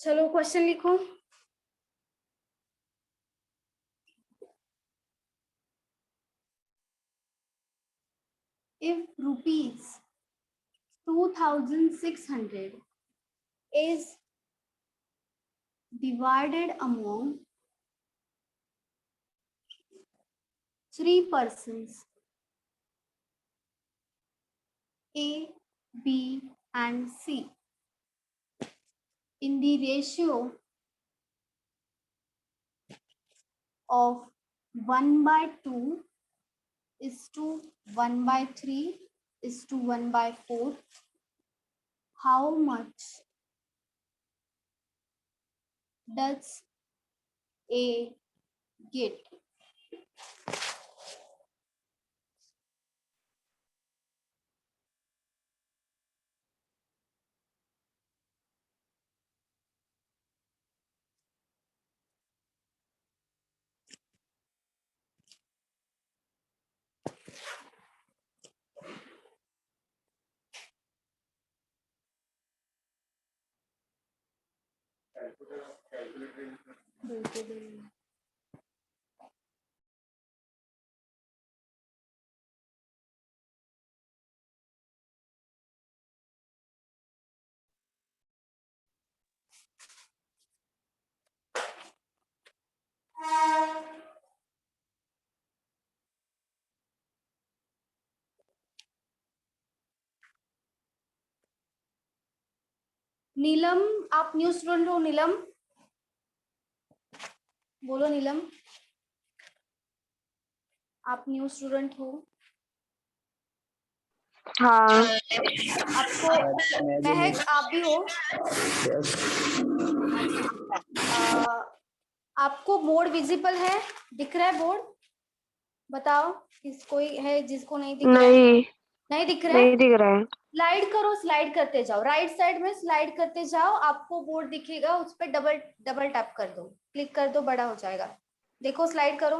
चलो क्वेश्चन लिखो। If rupees 2,600 is divided among three persons A, B and C in the ratio of 1/2 is to 1/3 is to 1/4, how much does A get? नीलम, आप new student हो? नीलम बोलो। नीलम, आप new student हो? हाँ। आपको महक, आप भी हो? आपको बोर्ड विजिबल है? दिख रहा है बोर्ड? बताओ किस कोई है जिसको नहीं दिख रहा है? नहीं दिख रहा है? नहीं दिख रहा है। स्लाइड करो, स्लाइड करते जाओ, राइट साइड में स्लाइड करते जाओ, आपको बोर्ड दिखेगा, उस पर डबल डबल टैप कर दो, क्लिक कर दो, बड़ा हो जाएगा। देखो स्लाइड करो।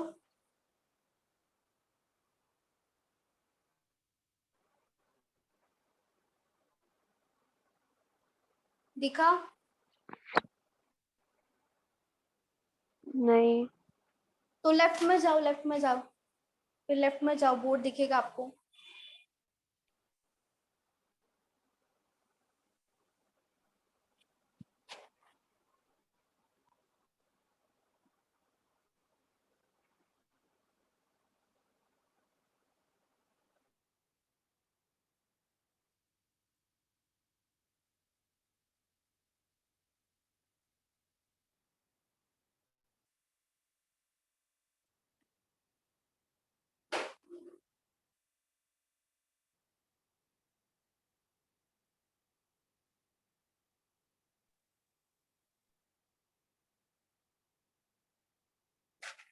दिखा? नहीं। तो लेफ्ट में जाओ, लेफ्ट में जाओ, फिर लेफ्ट में जाओ, बोर्ड दिखेगा आपको।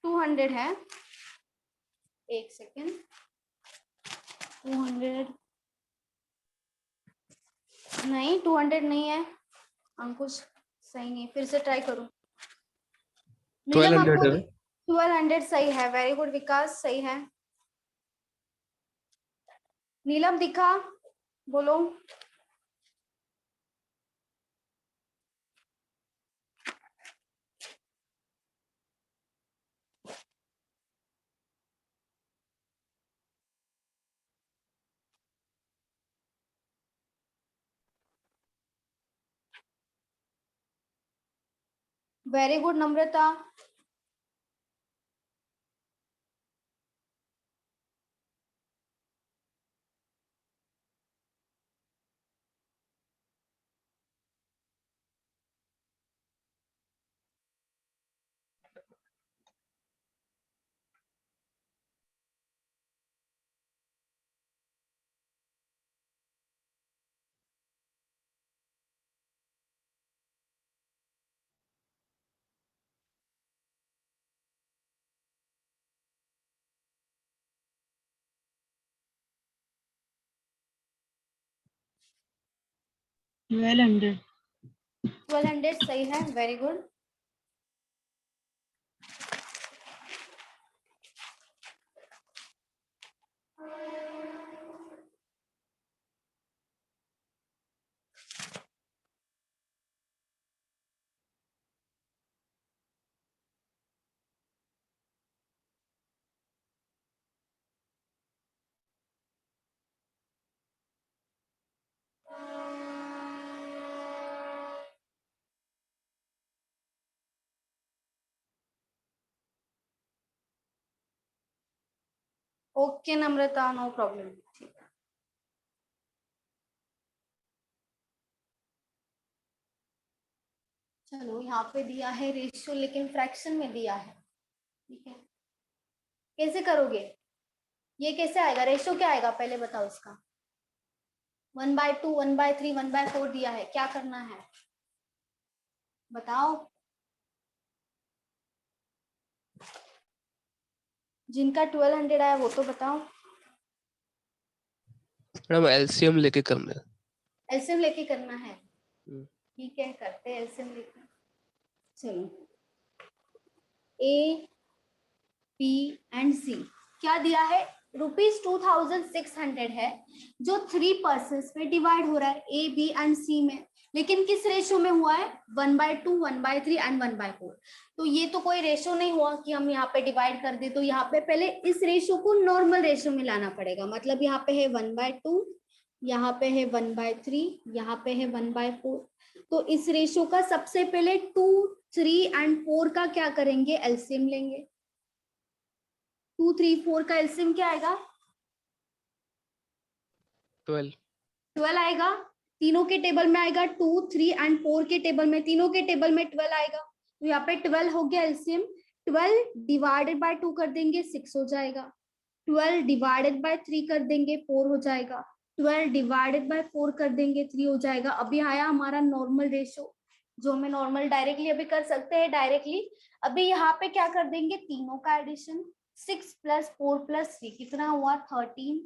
टू 200 है, एक सेकेंड। 200 नहीं, 200 नहीं है अंकुश, सही नहीं, फिर से ट्राई करो। नीलम, आपको 1200 सही है, वेरी गुड विकास, सही है। नीलम दिखा? बोलो। वेरी गुड नम्रता। ट्वेल्व हंड्रेड सही है, वेरी गुड। ओके नम्रता, नो प्रॉब्लम। ठीक है, चलो यहाँ पे दिया है रेशियो, लेकिन फ्रैक्शन में दिया है। ठीक है, कैसे करोगे? ये कैसे आएगा? रेशियो क्या आएगा पहले बताओ इसका। 1/2, 1/3, 1/4 दिया है, क्या करना है बताओ? जिनका 1200 आया वो तो बताओ। मैडम एलसीएम लेके करना है। एलसीएम लेके करना है, ठीक है करते हैं एलसीएम लेके। चलो, ए बी एंड सी क्या दिया है? ₹2600 है, जो 3 पर्सन में डिवाइड हो रहा है ए बी एंड सी में, लेकिन किस रेशियो में हुआ है? 1/2, 1/3 एंड 1/4। तो ये तो कोई रेशियो नहीं हुआ कि हम यहाँ पे डिवाइड कर दे, तो यहाँ पे पहले इस रेशियो को नॉर्मल रेशियो में लाना पड़ेगा। मतलब यहाँ पे है 1/2, यहाँ पे है 1/3, यहाँ पे है 1/4। तो इस रेशियो का सबसे पहले 2, 3 एंड 4 का क्या करेंगे? एलसीएम लेंगे। 2, 3, 4 का एलसीएम क्या आएगा? 12 आएगा। तीनों के टेबल में आएगा 2, 3 एंड 4 के टेबल में, तीनों के टेबल में 12 आएगा। तो यहाँ पे 12 हो गया एलसीएम। 12 डिवाइडेड बाय 2 कर देंगे 6 हो जाएगा। 12 डिवाइडेड बाय 3 कर देंगे 4 हो जाएगा। 12 डिवाइडेड बाय 4 कर देंगे 3 हो जाएगा। अभी आया हमारा नॉर्मल रेशियो, जो हमें नॉर्मल डायरेक्टली अभी कर सकते हैं डायरेक्टली। अभी यहाँ पे क्या कर देंगे? तीनों का एडिशन, 6 + 4 + 3 कितना हुआ? 13।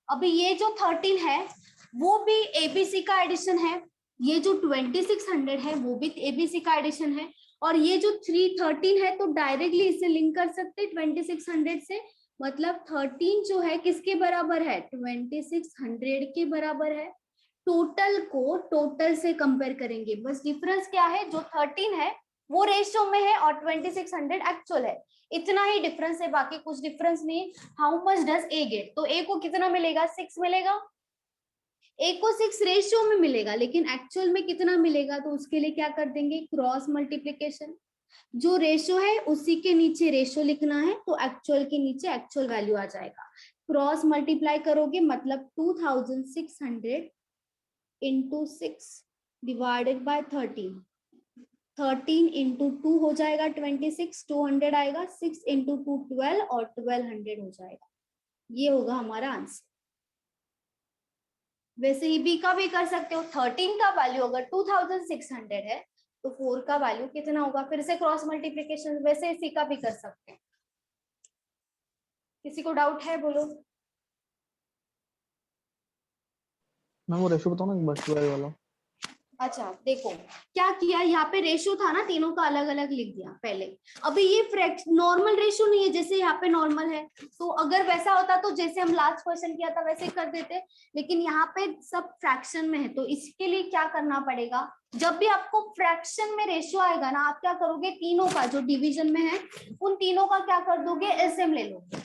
अभी ये जो 13 है वो भी एबीसी का एडिशन है, ये जो 2600 है वो भी एबीसी का एडिशन है, और ये जो 313 है तो डायरेक्टली इसे लिंक कर सकते हैं 2600 से। मतलब 13 जो है किसके बराबर है? 2600 के बराबर है। टोटल को टोटल से कंपेयर करेंगे, बस डिफरेंस क्या है? जो 13 है वो रेशियो में है और 2600 एक्चुअल है, इतना ही डिफरेंस है, बाकी कुछ डिफरेंस नहीं। How much does A get? तो ए को कितना मिलेगा? 6 मिलेगा। ए को 6 रेशियो में मिलेगा, लेकिन एक्चुअल में कितना मिलेगा? तो उसके लिए क्या कर देंगे? Cross multiplication. जो रेशियो है उसी के नीचे रेशियो लिखना है, तो एक्चुअल के नीचे एक्चुअल वैल्यू आ जाएगा। क्रॉस मल्टीप्लाई करोगे मतलब 2600 इंटू 6 डिवाइडेड बाय 13। 13 इंटू 2 हो जाएगा 26, 200 आएगा। 6 इंटू 2 12 और 1200 हो जाएगा। ये होगा हमारा आंसर। वैसे ही बी का भी कर सकते हो। 13 का वैल्यू अगर 2600 है तो 4 का वैल्यू कितना होगा? फिर से क्रॉस मल्टीप्लीकेशन, वैसे सी का भी कर सकते हैं। किसी को डाउट है? बोलो। मैम वो रेशो बताओ ना एक बार, 12 वाला। अच्छा देखो क्या किया, यहाँ पे रेशियो था ना, तीनों का अलग अलग लिख दिया पहले। अभी ये नॉर्मल रेशियो नहीं है, जैसे यहाँ पे नॉर्मल है, तो अगर वैसा होता तो जैसे हम लास्ट क्वेश्चन किया था वैसे कर देते, लेकिन यहाँ पे सब फ्रैक्शन में है, तो इसके लिए क्या करना पड़ेगा? जब भी आपको फ्रैक्शन में रेशियो आएगा ना, आप क्या करोगे? तीनों का जो डिवीजन में है उन तीनों का क्या कर दोगे? एलसीएम ले लोगे।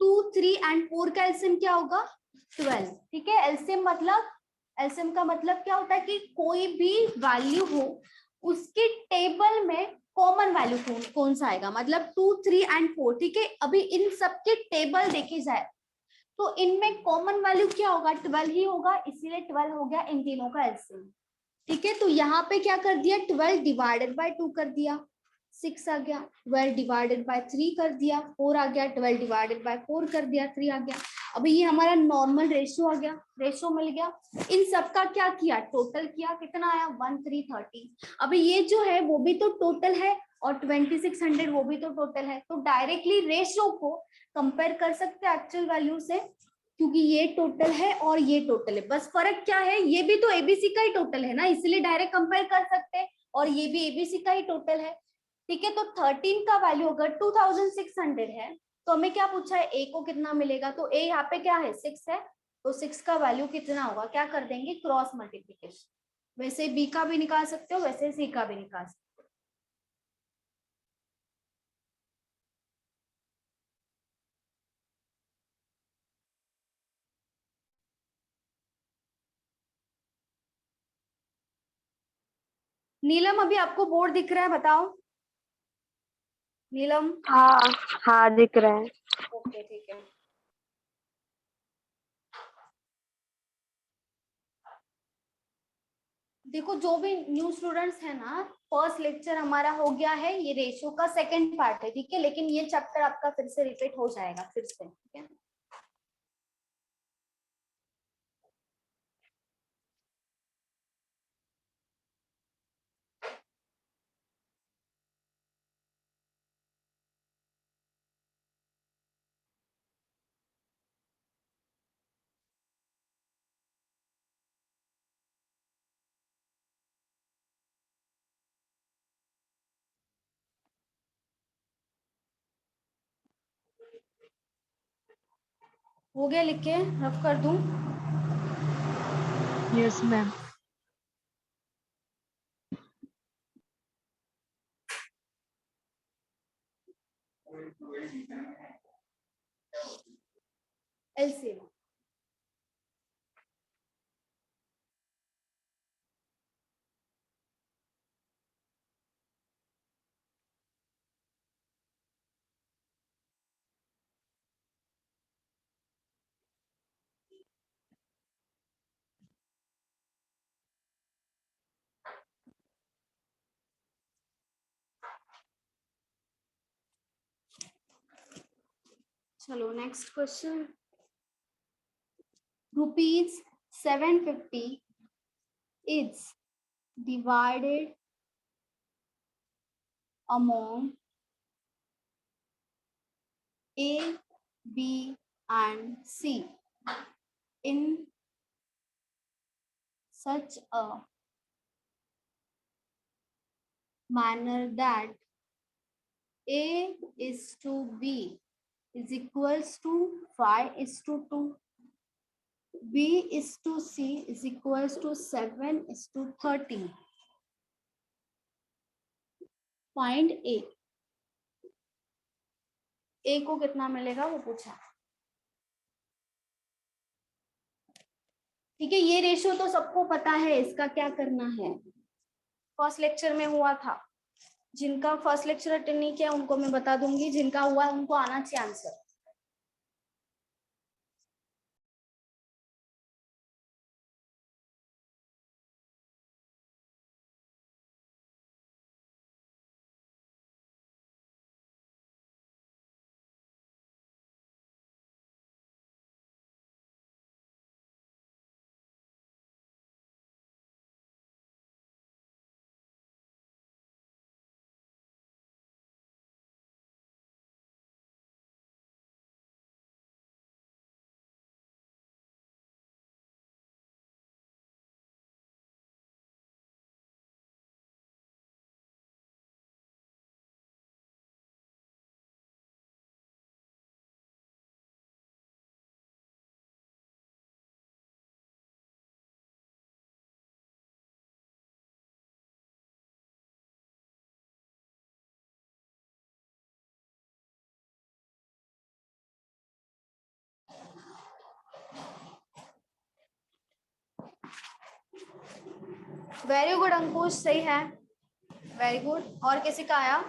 2, 3 एंड 4 का एलसीएम क्या होगा? 12। ठीक है, एलसीएम मतलब, एलसीएम का मतलब क्या होता है कि कोई भी वैल्यू हो उसके टेबल में कॉमन वैल्यू कौन सा आएगा, मतलब 2, 3 एंड 4। ठीक है, अभी इन सबके टेबल देखे जाए तो इनमें कॉमन वैल्यू क्या होगा? 12 ही होगा, इसीलिए 12 हो गया इन तीनों का एलसीएम। ठीक है, तो यहाँ पे क्या कर दिया? 12 डिवाइडेड बाय 2 कर दिया, 6 आ गया। 12 डिवाइडेड बाय 3 कर दिया, 4 आ गया। 12 डिवाइडेड बाय 4 कर दिया, 3 आ गया। अभी ये हमारा नॉर्मल रेशियो आ गया, रेशियो मिल गया। इन सबका क्या किया? टोटल किया, कितना आया? 1330। अभी ये जो है वो भी तो टोटल है और 2600 वो भी तो टोटल है, तो डायरेक्टली रेशियो को कंपेयर कर सकते हैं एक्चुअल वैल्यू से, क्योंकि ये टोटल है और ये टोटल है। बस फर्क क्या है? ये भी तो एबीसी का ही टोटल है ना, इसलिए डायरेक्ट कंपेयर कर सकते हैं, और ये भी एबीसी का ही टोटल है। ठीक है, तो 13 का वैल्यू अगर 2600 है तो हमें क्या पूछा है? ए को कितना मिलेगा? तो ए यहाँ पे क्या है? 6 है, तो 6 का वैल्यू कितना होगा? क्या कर देंगे? Cross multiplication. वैसे बी का भी निकाल सकते हो, वैसे सी का भी निकाल सकते हो। नीलम अभी आपको बोर्ड दिख रहा है? बताओ नीलम। हाँ हाँ दिख रहा है। ओके ठीक है। देखो जो भी न्यू स्टूडेंट्स है ना, फर्स्ट लेक्चर हमारा हो गया है, ये रेशियो का सेकंड पार्ट है, ठीक है, लेकिन ये चैप्टर आपका फिर से रिपीट हो जाएगा फिर से, ठीक है। हो गया, लिख के रफ कर दूं? Yes, ma'am. एलसीएम। चलो next question. ₹750 is divided among A, B and C in such a manner that A is to B is equals to 5:2, B is to C is equals to 7:13. Find A. A को कितना मिलेगा वो पूछा, ठीक है। ये ratio तो सबको पता है, इसका क्या करना है, फर्स्ट लेक्चर में हुआ था। जिनका फर्स्ट लेक्चर अटेंड नहीं किया उनको मैं बता दूंगी, जिनका हुआ उनको आना चाहिए आंसर। वेरी गुड अंकुश, सही है, वेरी गुड। और किसी का आया?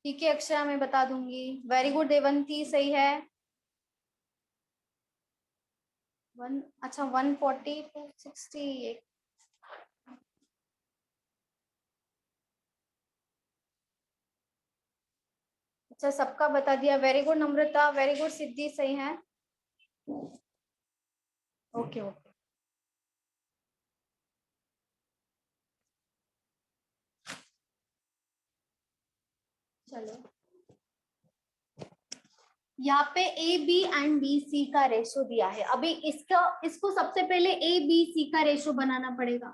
ठीक है अक्षरा, मैं बता दूंगी। वेरी गुड देवंती, सही है। अच्छा 140 to 60। अच्छा सबका बता दिया, very good Namrata, very good Siddhi, सही है। ओके ओके, चलो यहाँ पे A B and B C का रेशो दिया है। अभी इसको सबसे पहले ए बी सी का रेशो बनाना पड़ेगा।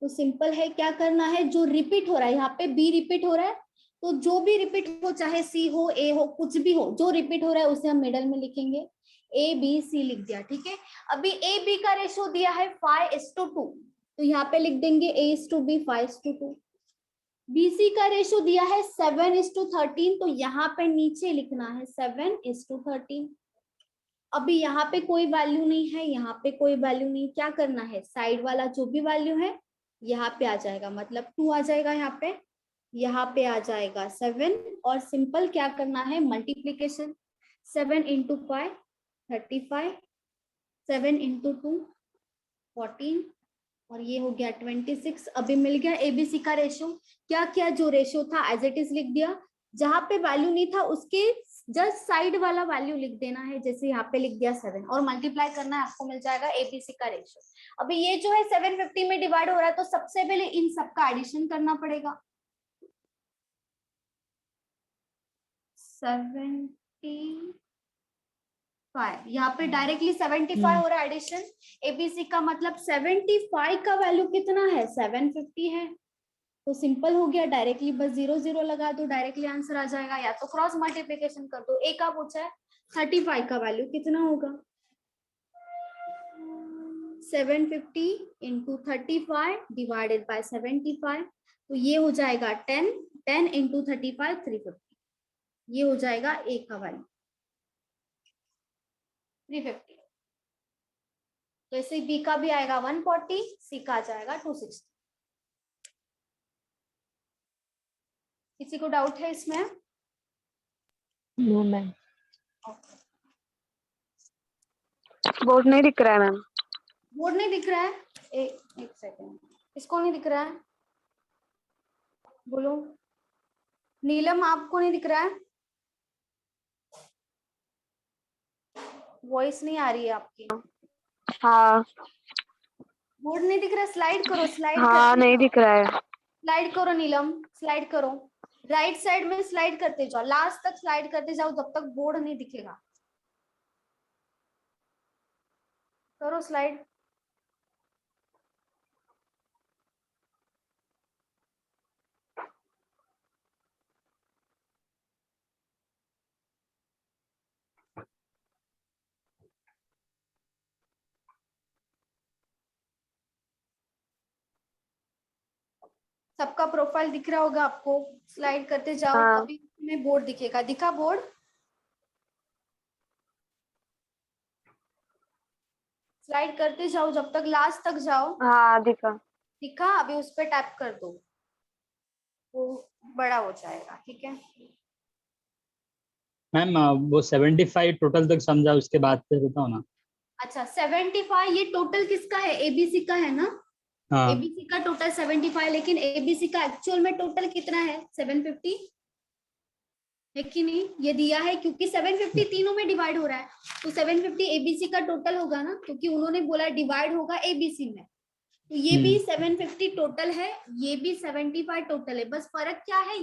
तो सिंपल है, क्या करना है, जो रिपीट हो रहा है, यहाँ पे बी रिपीट हो रहा है, तो जो भी रिपीट हो, चाहे सी हो ए हो कुछ भी हो, जो रिपीट हो रहा है उसे हम मिडल में लिखेंगे। ए बी सी लिख दिया, ठीक है। अभी ए बी का रेशो दिया है 5:2, तो यहाँ पे लिख देंगे A is to B 5:2। BC का रेशो दिया है 7:13, तो यहाँ पे नीचे लिखना है 7:13। अभी यहाँ पे कोई वैल्यू नहीं है, यहाँ पे कोई वैल्यू नहीं, क्या करना है, साइड वाला जो भी वैल्यू है यहाँ पे आ जाएगा, मतलब 2 आ जाएगा यहाँ पे आ जाएगा 7, और सिंपल क्या करना है, मल्टीप्लीकेशन। 7 × 5 35, 7 × 2 14, और ये हो गया 26। अभी मिल गया एबीसी का रेशो। क्या किया, जो रेशो था एज इट इज लिख दिया, जहां पे वैल्यू नहीं था उसके जस्ट साइड वाला वैल्यू लिख देना है, जैसे यहाँ पे लिख दिया 7, और मल्टीप्लाई करना है, आपको मिल जाएगा एबीसी का रेशो। अभी ये जो है 750 में डिवाइड हो रहा है, तो सबसे पहले इन सबका एडिशन करना पड़ेगा। 75, यहाँ पे डायरेक्टली 75 हो रहा है एडिशन। एबीसी का मतलब 75 का वैल्यू कितना है, 750 है, तो सिंपल हो गया, डायरेक्टली बस 0 0 लगा दो, डायरेक्टली आंसर आ जाएगा, या तो क्रॉस मल्टीप्लिकेशन कर दो। ए का पूछा है 35 का वैल्यू कितना होगा, 750 × 35 डिवाइडेड बाय 75, तो ये हो जाएगा 10 10 × 35 350, ये हो जाएगा ए का वैल्यू 350। तो ऐसे बी का भी आएगा 140, सी का आ जाएगा 260। किसी को डाउट है इसमें? No ma'am. बोर्ड नहीं दिख रहा है मैम। बोर्ड नहीं दिख रहा है? एक सेकेंड, इसको नहीं दिख रहा है, बोलो। नीलम आपको नहीं दिख रहा है? वॉइस नहीं आ रही है आपकी। हाँ बोर्ड नहीं दिख रहा, स्लाइड करो, स्लाइड हाँ नहीं दिख रहा है। स्लाइड करो नीलम, स्लाइड करो, राइट साइड में स्लाइड करते जाओ, लास्ट तक स्लाइड करते जाओ, जब तक बोर्ड नहीं दिखेगा। करो स्लाइड। सबका प्रोफाइल दिख रहा होगा आपको, स्लाइड करते जाओ, हाँ। तभी में बोर्ड दिखेगा। दिखा बोर्ड? स्लाइड करते जाओ जब तक लास्ट तक जाओ। हाँ दिखा। दिखा? अभी उस पर टैप कर दो, वो बड़ा हो जाएगा, ठीक है। मैम वो 75 टोटल तक समझा, उसके बाद फिर बताओ ना। अच्छा 75 ये टोटल किसका है, एबीसी का है ना? हाँ एबीसी का टोटल 75, लेकिन एबीसी का एक्चुअल में टोटल कितना है, 750 है कि नहीं? ये दिया है क्योंकि 750 तीनों में डिवाइड हो रहा है, तो 750 एबीसी का टोटल होगा ना, क्योंकि उन्होंने बोला डिवाइड होगा एबीसी में। तो ये भी 750 टोटल है, ये भी 75 टोटल है, बस फर्क क्या है,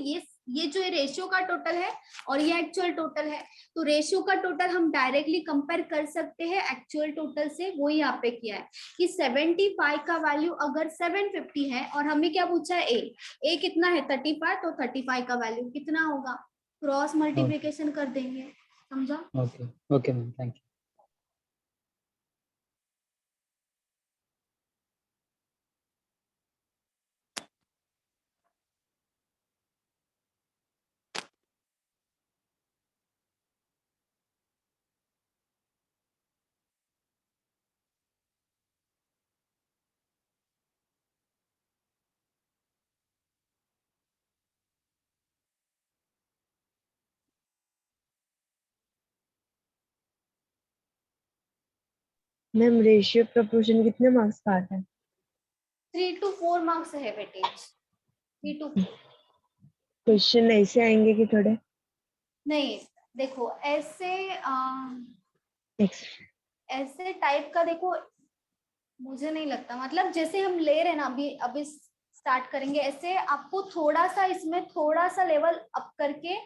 ये जो रेशियो का टोटल है और ये एक्चुअल टोटल है। तो रेशियो का टोटल हम डायरेक्टली कंपेयर कर सकते हैं एक्चुअल टोटल से, वो यहाँ पे किया है कि 75 का वैल्यू अगर 750 है, और हमें क्या पूछा है, ए कितना है 35, तो 35 का वैल्यू कितना होगा, क्रॉस मल्टीप्लिकेशन कर देंगे। समझा? Okay okay ma'am, thank you. Ma'am ratio proportion कितने मार्क्स का आता है? 3 to 4 मार्क्स है वेटेज, 3 to 4। क्वेश्चन ऐसे आएंगे कि थोड़े नहीं देखो ऐसे ऐसे टाइप का, देखो मुझे नहीं लगता, मतलब जैसे हम ले रहे हैं ना, अभी अभी स्टार्ट करेंगे, ऐसे आपको थोड़ा सा इसमें थोड़ा सा लेवल अप करके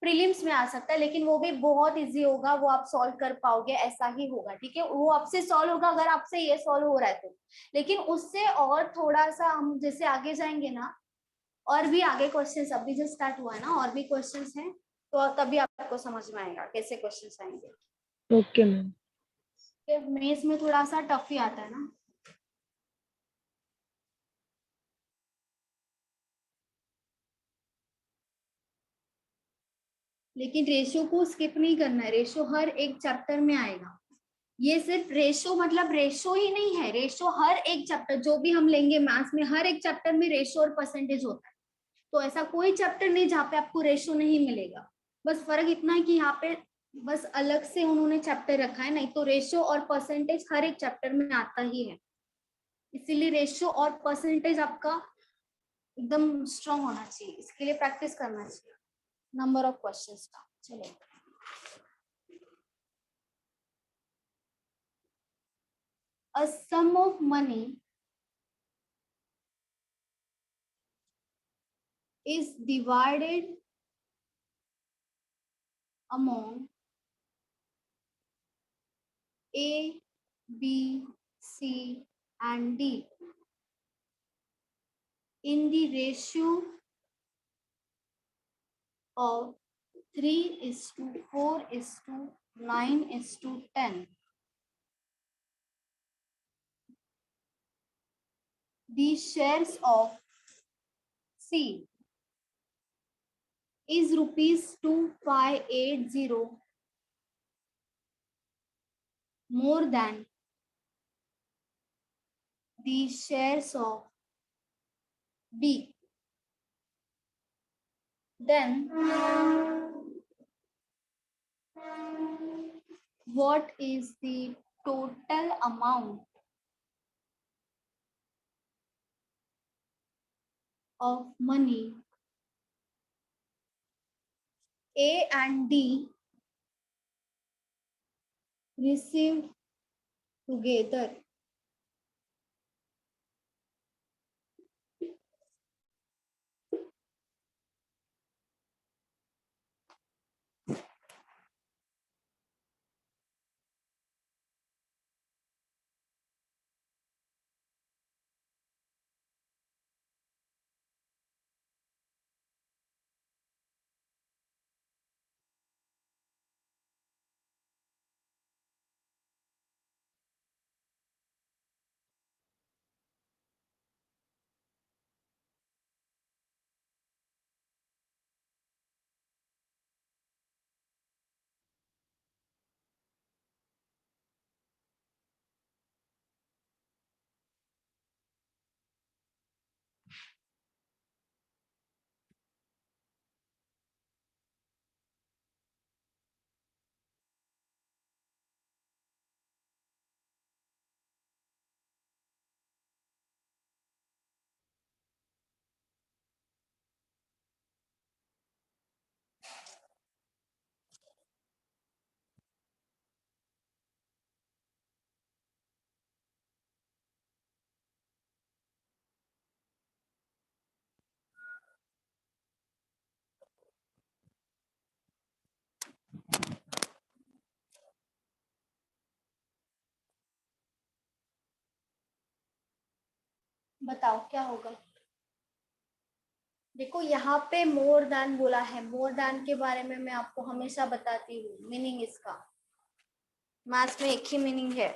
प्रीलिम्स में आ सकता है, लेकिन वो भी बहुत इजी होगा, वो आप सॉल्व कर पाओगे, ऐसा ही होगा, ठीक है। वो आपसे सॉल्व होगा अगर आपसे ये सॉल्व हो रहा है तो, लेकिन उससे और थोड़ा सा हम जैसे आगे जाएंगे ना, और भी आगे क्वेश्चंस, अभी जो स्टार्ट हुआ है ना, और भी क्वेश्चंस हैं, तो तभी आपको समझ में आएगा कैसे क्वेश्चंस आएंगे। Okay ma'am. मेंस में थोड़ा सा टफ ही आता है ना। लेकिन रेशियो को स्किप नहीं करना है, रेशियो हर एक चैप्टर में आएगा। ये सिर्फ रेशियो मतलब रेशियो ही नहीं है, रेशियो हर एक चैप्टर जो भी हम लेंगे मैथ्स में, हर एक चैप्टर में रेशियो और परसेंटेज होता है। तो ऐसा कोई चैप्टर नहीं जहाँ पे आपको रेशियो नहीं मिलेगा। बस फर्क इतना है कि यहाँ पे बस अलग से उन्होंने चैप्टर रखा है, नहीं तो रेशियो और परसेंटेज हर एक चैप्टर में आता ही है। इसीलिए रेशियो और परसेंटेज आपका एकदम स्ट्रांग होना चाहिए, इसके लिए प्रैक्टिस करना चाहिए नंबर ऑफ क्वेश्चंस का। चलिए, a sum of money is divided among A, B, C and D in the ratio of 3:4:9:10. The shares of C is ₹2580 more than the shares of B. Then what is the total amount of money A and D received together? बताओ क्या होगा। देखो यहाँ पे more than बोला है, more than के बारे में मैं आपको हमेशा बताती हूँ, मीनिंग इसका मैथ्स में एक ही मीनिंग है।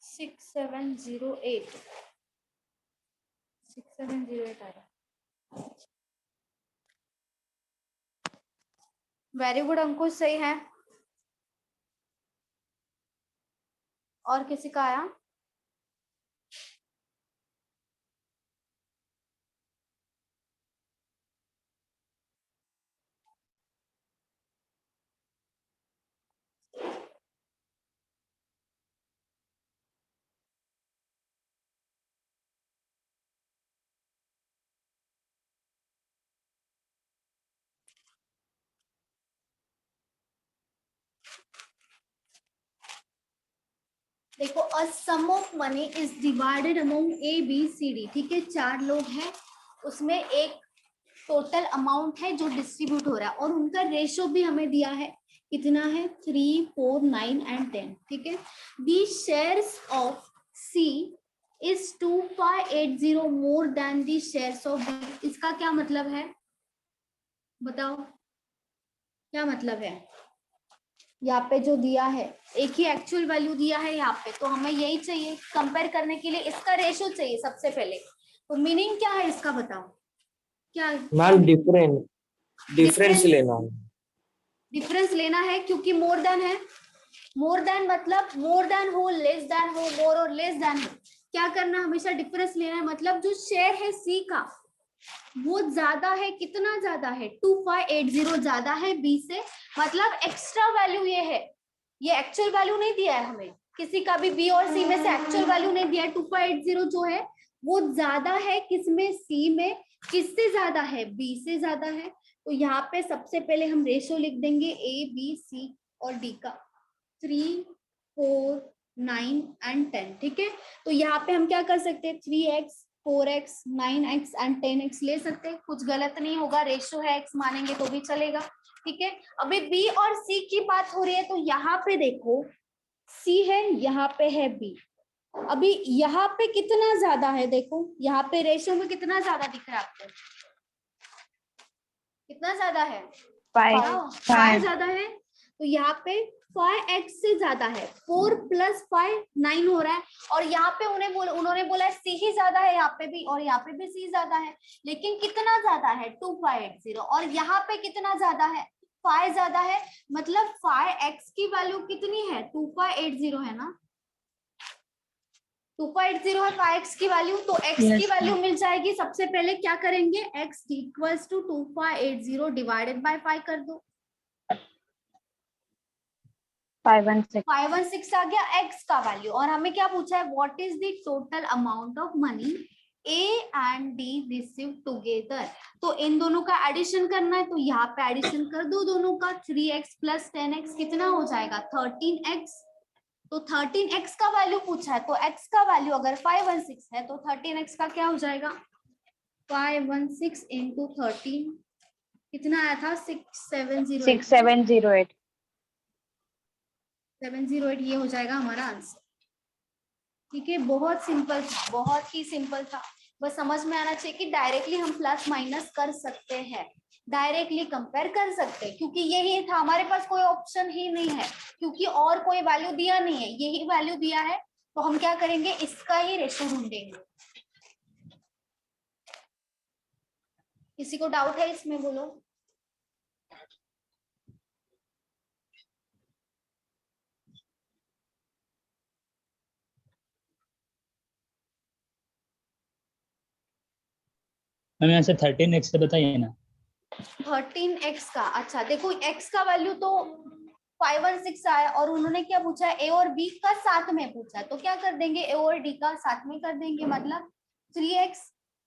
सिक्स सेवन जीरो एट आया। वेरी गुड अंकुश, सही है। और किसी का आया? देखो a sum of money is divided among A B C D, ठीक है, 4 लोग हैं, उसमें एक टोटल अमाउंट है जो डिस्ट्रीब्यूट हो रहा है और उनका रेशो भी हमें दिया है, कितना है 3, 4, 9 एंड 10, ठीक है। The shares of C is 2580 more than the shares of B. इसका क्या मतलब है, बताओ क्या मतलब है। यहाँ पे जो दिया है एक ही एक्चुअल वैल्यू दिया है यहाँ पे, तो हमें यही चाहिए कंपेयर करने के लिए, इसका रेशो चाहिए सबसे पहले। तो मीनिंग क्या है इसका, बताओ क्या मैम डिफरेंस लेना है। डिफरेंस लेना है क्योंकि मोर देन है, मोर देन मतलब मोर देन हो, लेस देन हो, मोर और लेस देन हो, क्या करना हमेशा डिफरेंस लेना है। मतलब जो शेयर है सी का वो ज्यादा है, कितना ज्यादा है 2580 ज्यादा है बी से, मतलब एक्स्ट्रा वैल्यू ये है, ये एक्चुअल वैल्यू नहीं दिया है हमें किसी का भी, बी और सी में से एक्चुअल वैल्यू नहीं दिया है। 2580 जो है वो ज्यादा है किसमें, सी में, किससे ज्यादा है, बी से ज्यादा है। तो यहाँ पे सबसे पहले हम रेशो लिख देंगे ए बी सी और डी का, 3, 4, 9 एंड 10, ठीक है। तो यहाँ पे हम क्या कर सकते हैं, 3x, 4x, 9x and 10x ले सकते हैं, कुछ गलत नहीं होगा, रेशो है x मानेंगे तो भी चलेगा, ठीक है। अभी b और c की बात हो रही है, तो यहाँ पे देखो c है, यहाँ पे है b, अभी यहाँ पे कितना ज्यादा है, देखो यहाँ पे रेशो में कितना ज्यादा दिख रहा है आपको, कितना ज्यादा है, 5 ज्यादा है, तो यहाँ पे 5x से ज्यादा है, 4 + 5 9 हो रहा है, और यहाँ पे उन्होंने बोला c ही ज्यादा है यहाँ पे भी, और यहाँ पे भी c ज्यादा है, लेकिन कितना ज्यादा है 2580, और यहाँ पे कितना ज्यादा है 5 ज्यादा है, मतलब 5x की वैल्यू कितनी है 2580 है ना, 2580 है 5x की वैल्यू, तो x की वैल्यू मिल जाएगी। सबसे पहले क्या करेंगे, x = 2580 डिवाइडेड बाय 5 कर दो, 516 आ गया x का वैल्यू, और हमें क्या पूछा है, what is the total amount of money A and D receive together. तो इन दोनों का एडिशन करना है, तो यहाँ पे एडिशन कर दो दोनों का, 3x + 10x कितना हो जाएगा 13x, तो 13x का वैल्यू पूछा है, तो x का वैल्यू अगर 516 है तो 13x का क्या हो जाएगा, 516 × 13 कितना आया था 6708, 708, ये हो जाएगा हमारा आंसर, ठीक है। बहुत सिंपल था, बहुत ही सिंपल था, बस समझ में आना चाहिए कि डायरेक्टली हम प्लस माइनस कर सकते हैं, डायरेक्टली कंपेयर कर सकते हैं, क्योंकि यही था, हमारे पास कोई ऑप्शन ही नहीं है, क्योंकि और कोई वैल्यू दिया नहीं है, यही वैल्यू दिया है, तो हम क्या करेंगे, इसका ही रेशो ढूंढेंगे। किसी को डाउट है इसमें, बोलो। मैम यहाँ से 13x से बताइए ना। 13x का, अच्छा देखो x का वैल्यू तो 516 आया, और उन्होंने क्या पूछा है, a और b का साथ में पूछा है, तो क्या कर देंगे, a और d का साथ में कर देंगे, मतलब 3x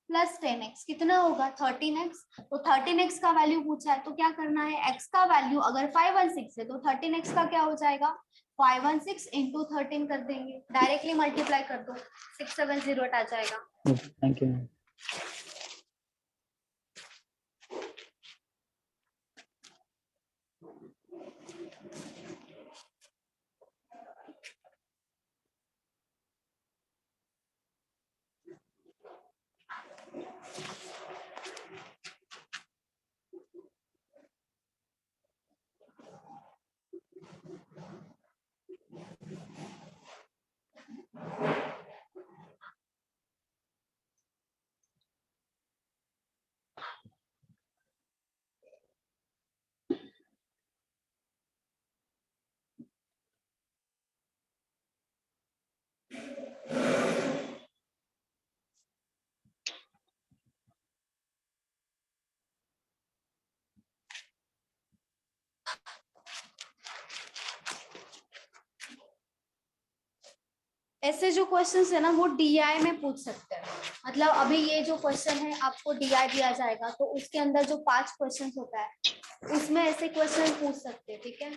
+ 10x कितना होगा 13x, तो 13x का वैल्यू पूछा है, तो क्या करना है, x का वैल्यू अगर 516 है तो 13x का क्या हो जाएगा, 516 × 13 कर देंगे, डायरेक्टली मल्टीप्लाई कर दो, 6708 आ जाएगा। Thank you. ऐसे जो क्वेश्चंस है ना वो डीआई में पूछ सकते हैं, मतलब अभी ये जो क्वेश्चन है आपको डीआई दिया जाएगा, तो उसके अंदर जो 5 क्वेश्चंस होता है उसमें ऐसे क्वेश्चन पूछ सकते हैं, ठीक है।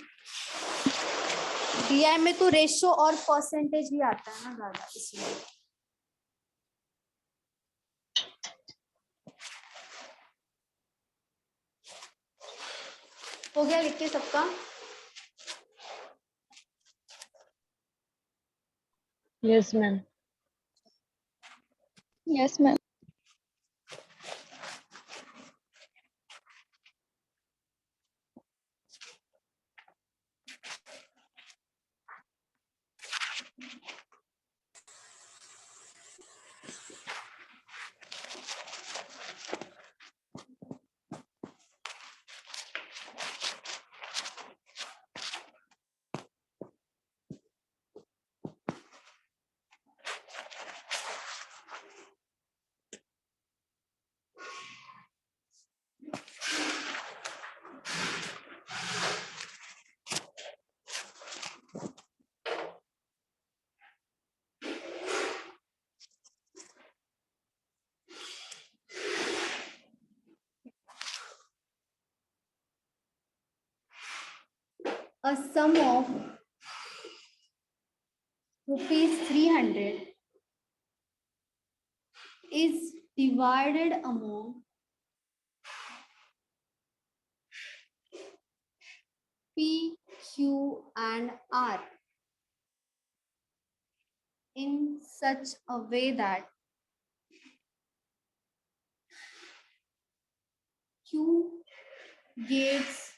DI में तो रेशो और परसेंटेज भी आता है ना ज्यादा, इसलिए। हो गया लिख के सबका? Yes ma'am. Yes ma'am. A sum of ₹300 is divided among P, Q, and R in such a way that Q gets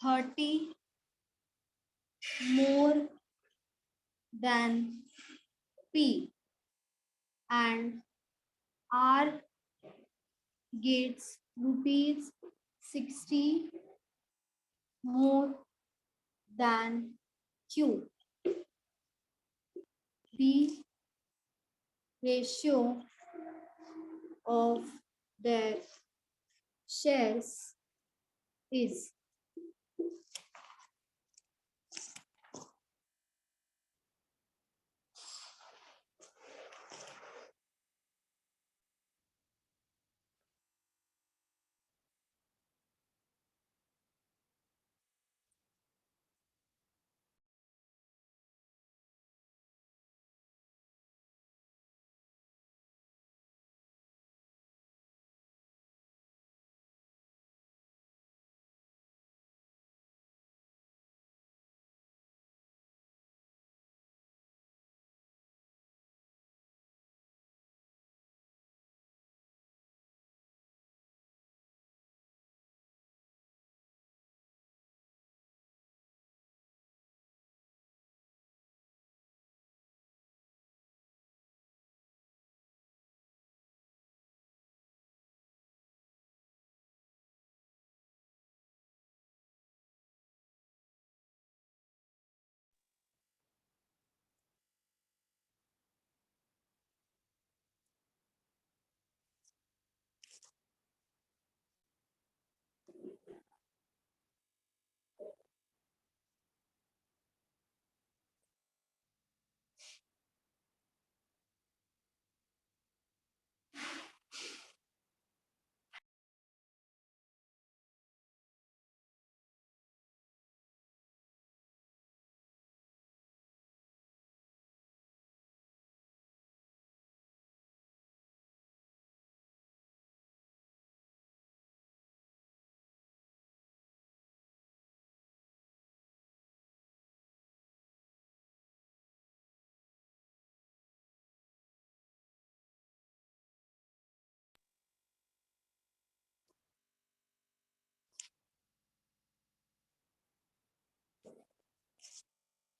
₹30 more than P, and R gets ₹60 more than Q. The ratio of their shares is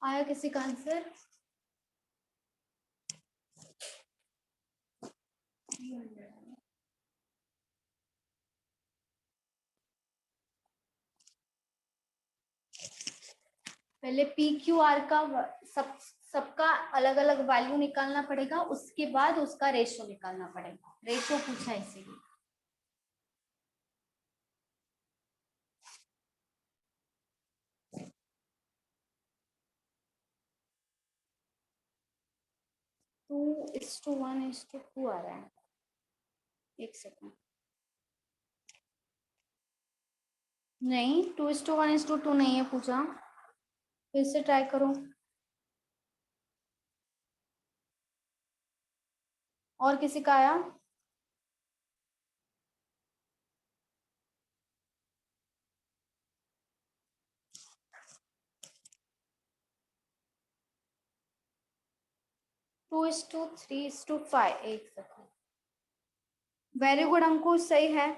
आया किसी का answer? पहले P Q R का सबका अलग अलग value निकालना पड़ेगा, उसके बाद उसका रेशो निकालना पड़ेगा। रेशो पूछा है इसीलिए। टू इज टू 1:2 आ रहा है। एक सेकंड, नहीं 2:1:2 नहीं है पूछा। फिर से ट्राई करो। और किसी का आया? Two is to three is to five. एक सेकंड। वेरी गुड अंकुश, सही है।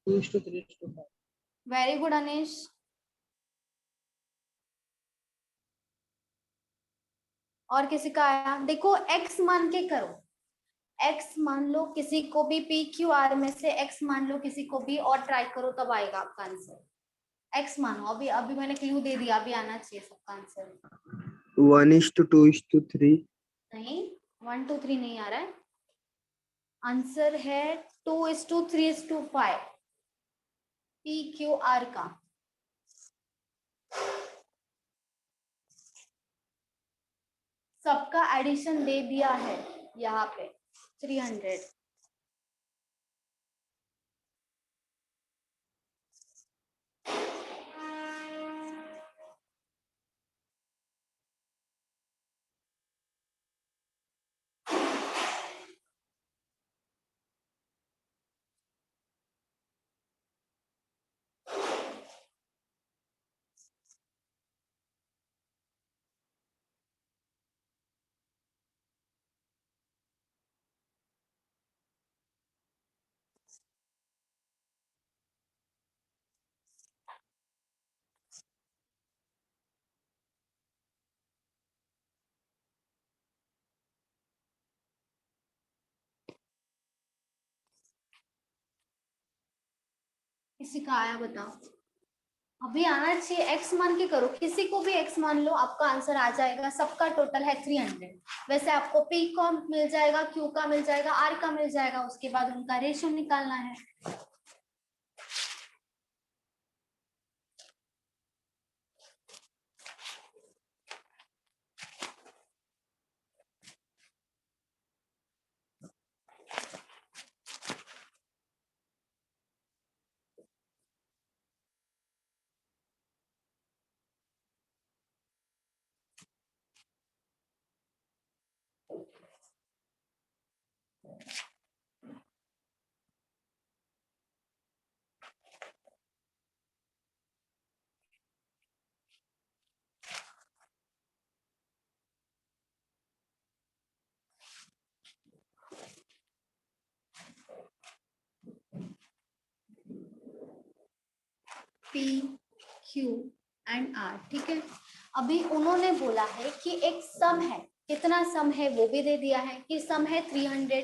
2:3:5 वेरी गुड अनीश। और किसी का आया? देखो x मान के करो। x मान लो किसी को भी, पी क्यू आर में से x मान लो किसी को भी और ट्राई करो, तब आएगा आपका आंसर। x मानो। अभी अभी मैंने क्लू दे दिया, अभी आना चाहिए सबका आंसर। 1:2:3 नहीं, 1 2 3 नहीं आ रहा है। आंसर है 2:3:5 पी क्यू आर का। सबका एडिशन दे दिया है यहाँ पे 300। किसी का आया बताओ? अभी आना चाहिए। x मान के करो, किसी को भी x मान लो, आपका आंसर आ जाएगा। सबका टोटल है 300। वैसे आपको p का मिल जाएगा, q का मिल जाएगा, r का मिल जाएगा, उसके बाद उनका रेशियो निकालना है। P Q एंड R, ठीक है। अभी उन्होंने बोला है कि एक सम है, कितना सम है वो भी दे दिया है कि सम है 300,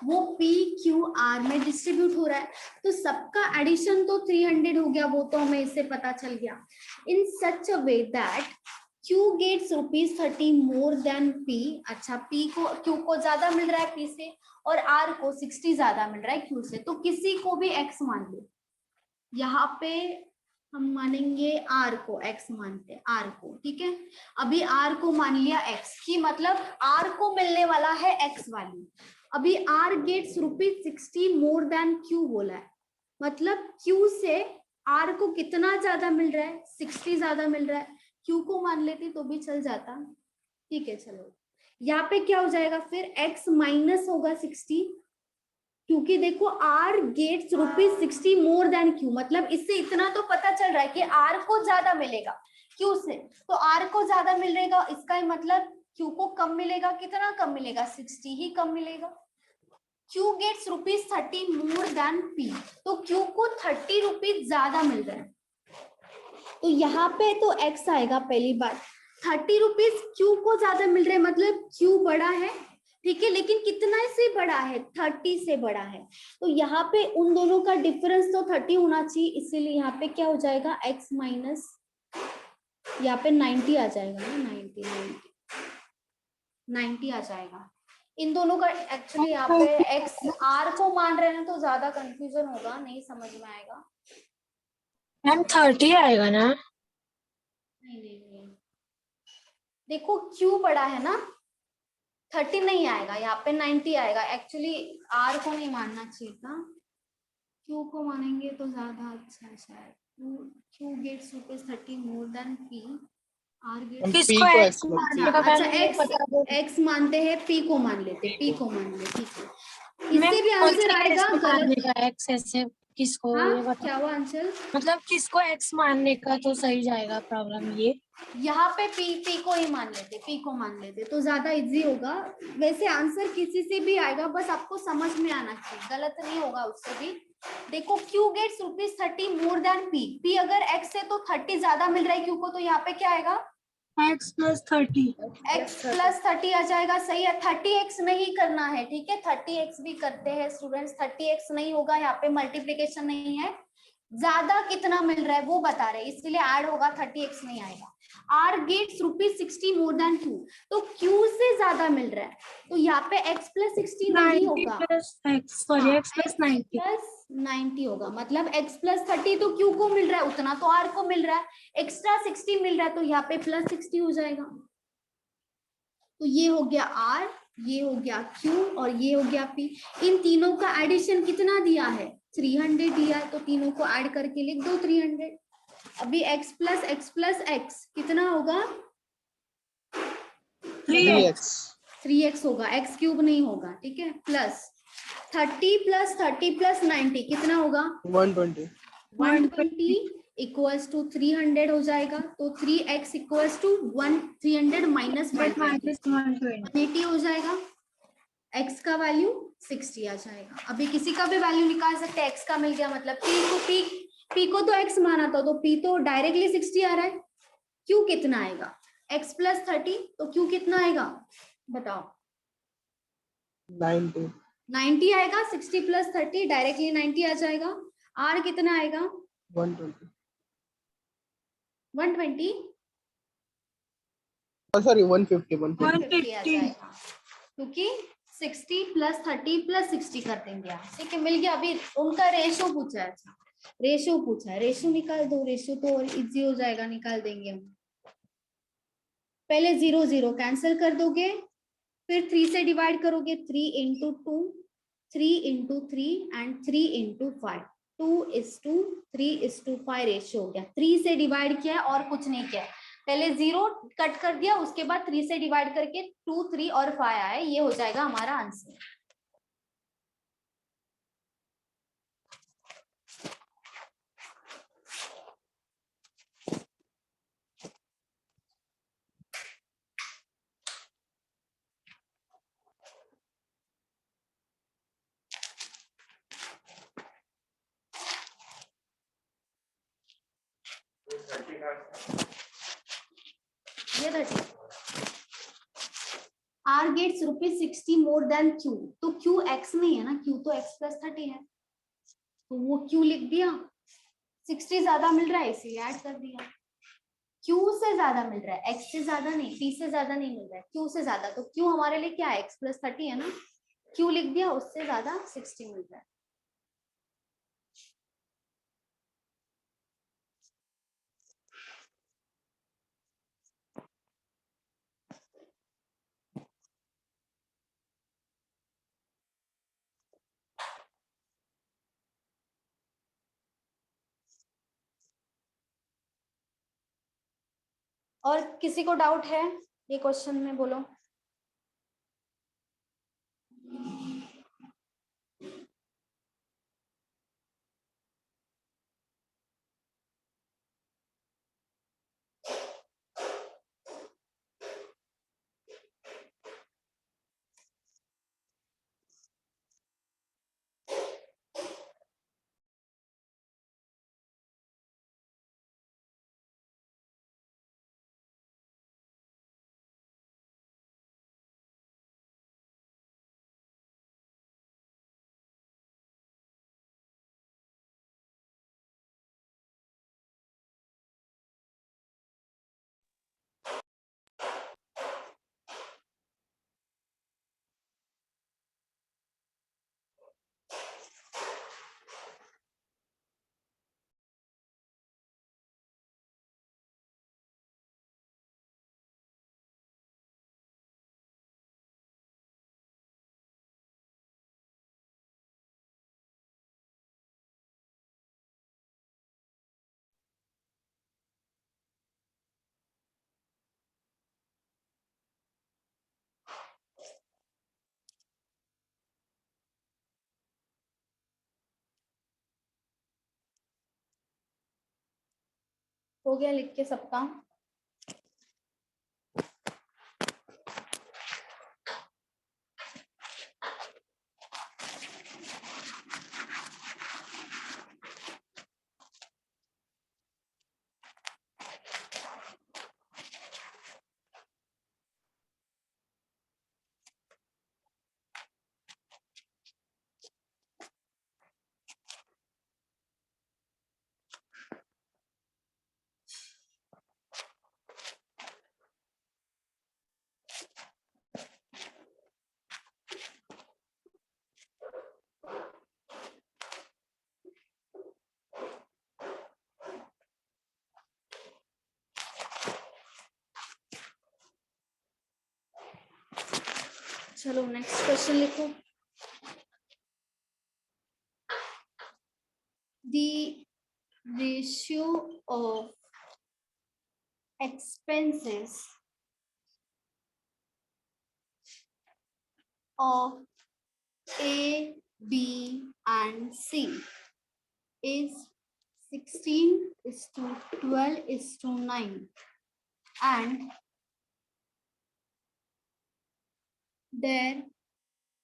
वो P Q R में डिस्ट्रीब्यूट हो रहा है। तो सबका एडिशन तो 300 हो गया, वो तो हमें इससे पता चल गया। In such a way that Q gets ₹30 more than P। अच्छा, P को Q को ज्यादा मिल रहा है P से, और R को 60 ज्यादा मिल रहा है Q से। तो किसी को भी X मान लो। यहाँ पे हम मानेंगे R को, X मानते हैं R को, ठीक है। अभी R को मान लिया X की, मतलब R को मिलने वाला है X वाली। अभी R gets ₹60 more than Q बोला है, मतलब Q से R को कितना ज्यादा मिल रहा है? 60 ज्यादा मिल रहा है। Q को मान लेती तो भी चल जाता, ठीक है। चलो, यहाँ पे क्या हो जाएगा फिर? X माइनस होगा 60, क्योंकि देखो R gets ₹60 more than Q, मतलब इससे इतना तो पता चल रहा है कि R को ज्यादा मिलेगा Q से। तो R को ज्यादा मिलेगा, इसका ही मतलब Q को कम मिलेगा। कितना कम मिलेगा? 60 ही कम मिलेगा। Q gets ₹30 more than P, तो Q को 30 रुपीज ज्यादा मिल रहा है। तो यहाँ पे तो X आएगा पहली बात। 30 रुपीज Q को ज्यादा मिल रहे हैं, मतलब Q बड़ा है, ठीक है, लेकिन कितना से बड़ा है? 30 से बड़ा है। तो यहाँ पे उन दोनों का डिफरेंस तो 30 होना चाहिए, इसीलिए यहाँ पे क्या हो जाएगा? X माइनस, यहाँ पे 90 आ जाएगा ना, 90 आ जाएगा। इन दोनों का एक्चुअली यहाँ पे X R को मान रहे हैं तो ज्यादा कंफ्यूजन होगा, नहीं समझ में आएगा। मैम 30 आएगा ना? नहीं, देखो Q बड़ा है ना, 30 नहीं आएगा, यहाँ पे 90 आएगा। एक्चुअली R को नहीं मानना चाहिए था, Q को मानेंगे तो ज्यादा अच्छा है शायद। Q gets rupees 30 more than P. R हम gets किसको P को एक्स X मानने अच्छा का अच्छा पहले ये x बता दो। x मानते हैं, P को मान लेते, P को मान ले, ठीक है। मैम इससे भी कौन आंसर से आएगा केस में गलत। मानने का एक्स ऐसे किसको हाँ ये बता, क्या हुआ आंसर? मतलब किसको एक्स मानने का तो सही जाएगा प्रॉब्लम ये। यहाँ पे P को ही मान लेते, P को मान लेते तो ज्यादा इजी होगा। वैसे आंसर किसी से भी आएगा, बस आपको समझ में आना चाहिए, गलत नहीं होगा उससे भी। देखो Q gets rupees 30 more than P, P अगर X है तो 30 ज्यादा मिल रहा है Q को, तो यहाँ पे क्या आएगा? X plus 30। x प्लस 30 आ जाएगा, सही है। 30x नहीं करना है, ठीक है, 30x भी करते हैं स्टूडेंट्स, 30x नहीं होगा यहाँ पे, मल्टीप्लीकेशन नहीं है। ज्यादा कितना मिल रहा है वो बता रहे, इसलिए ऐड होगा, 30x नहीं आएगा। R gets rupees 60 more than Q, तो Q से ज्यादा मिल रहा है, तो यहाँ पे x प्लस 60 नहीं 90 होगा, प्लस एक्स, सॉरी हाँ, एक्स प्लस x 90। प्लस 90 होगा, मतलब x प्लस 30 तो Q को मिल रहा है, उतना तो R को मिल रहा है, एक्स्ट्रा 60 मिल रहा है, तो यहाँ पे प्लस 60 हो जाएगा। तो ये हो गया R, ये हो गया Q और ये हो गया P। इन तीनों का एडिशन कितना दिया है? 300 दिया है, तो तीनों को ऐड करके लिख दो 300। अभी x प्लस x कितना होगा? 3x 3x होगा, x क्यूब नहीं होगा, ठीक है। प्लस 30 प्लस 90 कितना होगा? 120 120 इक्वल्स टू 300 हो जाएगा, तो 3x इक्वल्स टू 300 माइनस 180 हो जाएगा। x का वैल्यू 60 आ जाएगा। अभी किसी का भी वैल्यू निकाल सकते हैं, x का मिल गया, मतलब p को तो x माना था, तो p तो डायरेक्टली 60 आ रहा है। q कितना आएगा? x प्लस 30, तो q कितना आएगा बताओ? 90 90 आएगा, 60 प्लस 30 डायरेक्टली 90 आ जाएगा। r कितना आएगा? 120 120, सॉरी 150 150 आ जाएगा, क्योंकि 60 प्लस 30 प्लस 60 कर देंगे आप, ठीक है, मिल गया। अभी उनका रेशो पूछा है, अच्छा रेशो पूछा है, रेशो निकाल दो, रेशो तो और इजी हो जाएगा, निकाल देंगे हम। पहले 0 0 कैंसिल कर दोगे, फिर 3 से डिवाइड करोगे, 3 into 2, 3 into 3 and 3 into 5, 2:3:5 ratio हो गया। 3 से डिवाइड किया है और कुछ नहीं किया है, पहले 0 कट कर दिया, उसके बाद 3 से डिवाइड करके 2, 3 और 5 आया, ये हो जाएगा हमारा आंसर। ये 30 R gets rupees 60 more than Q, तो Q x नहीं है ना, Q तो x प्लस 30 है, तो वो Q लिख दिया। 60 ज्यादा मिल रहा है इसलिए ऐड कर दिया। Q से ज्यादा मिल रहा है, x से ज्यादा नहीं, P से ज्यादा नहीं मिल रहा है, Q से ज्यादा, तो Q हमारे लिए क्या है? x प्लस 30 है ना, Q लिख दिया, उससे ज्यादा 60 मिल रहा है। और किसी को डाउट है ये क्वेश्चन में? बोलो। हो गया लिख के सबका? चलो नेक्स्ट क्वेश्चन लिखो. The ratio of expenses of A, B, and C is 16:12:9, and their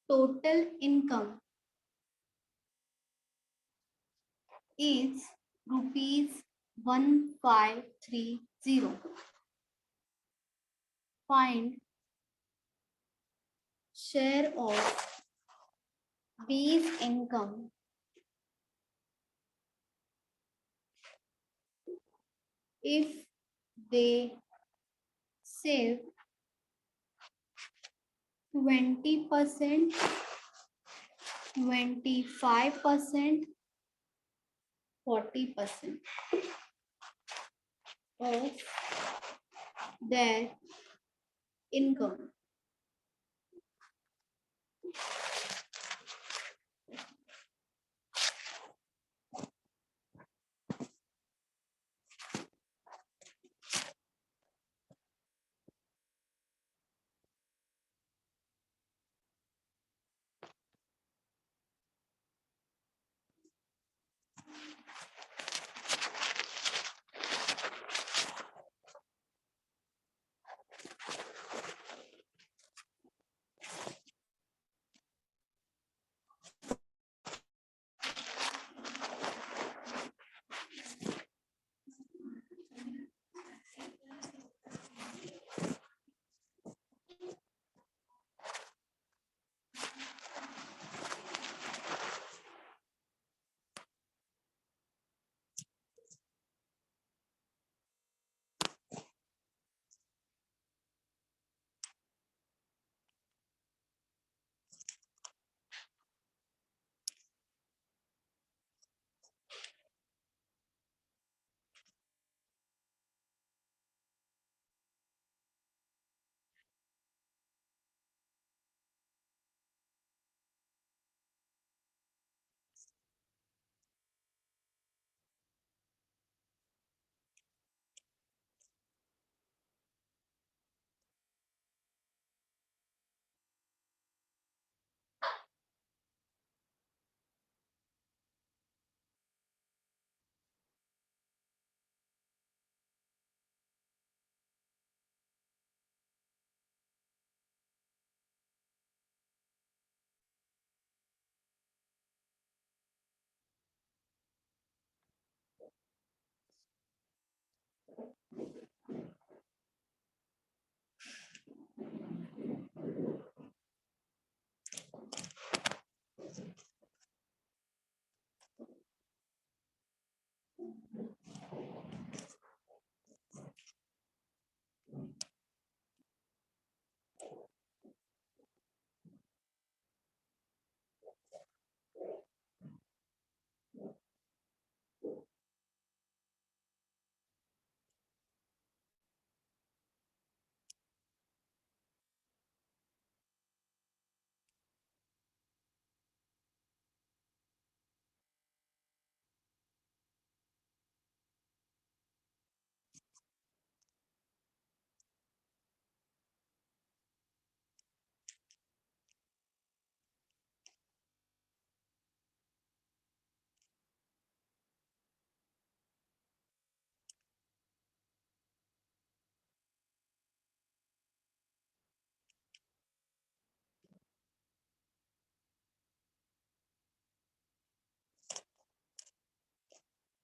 total income is rupees 1530. Find share of B's income if they save 20%, 25%, 40% of their income.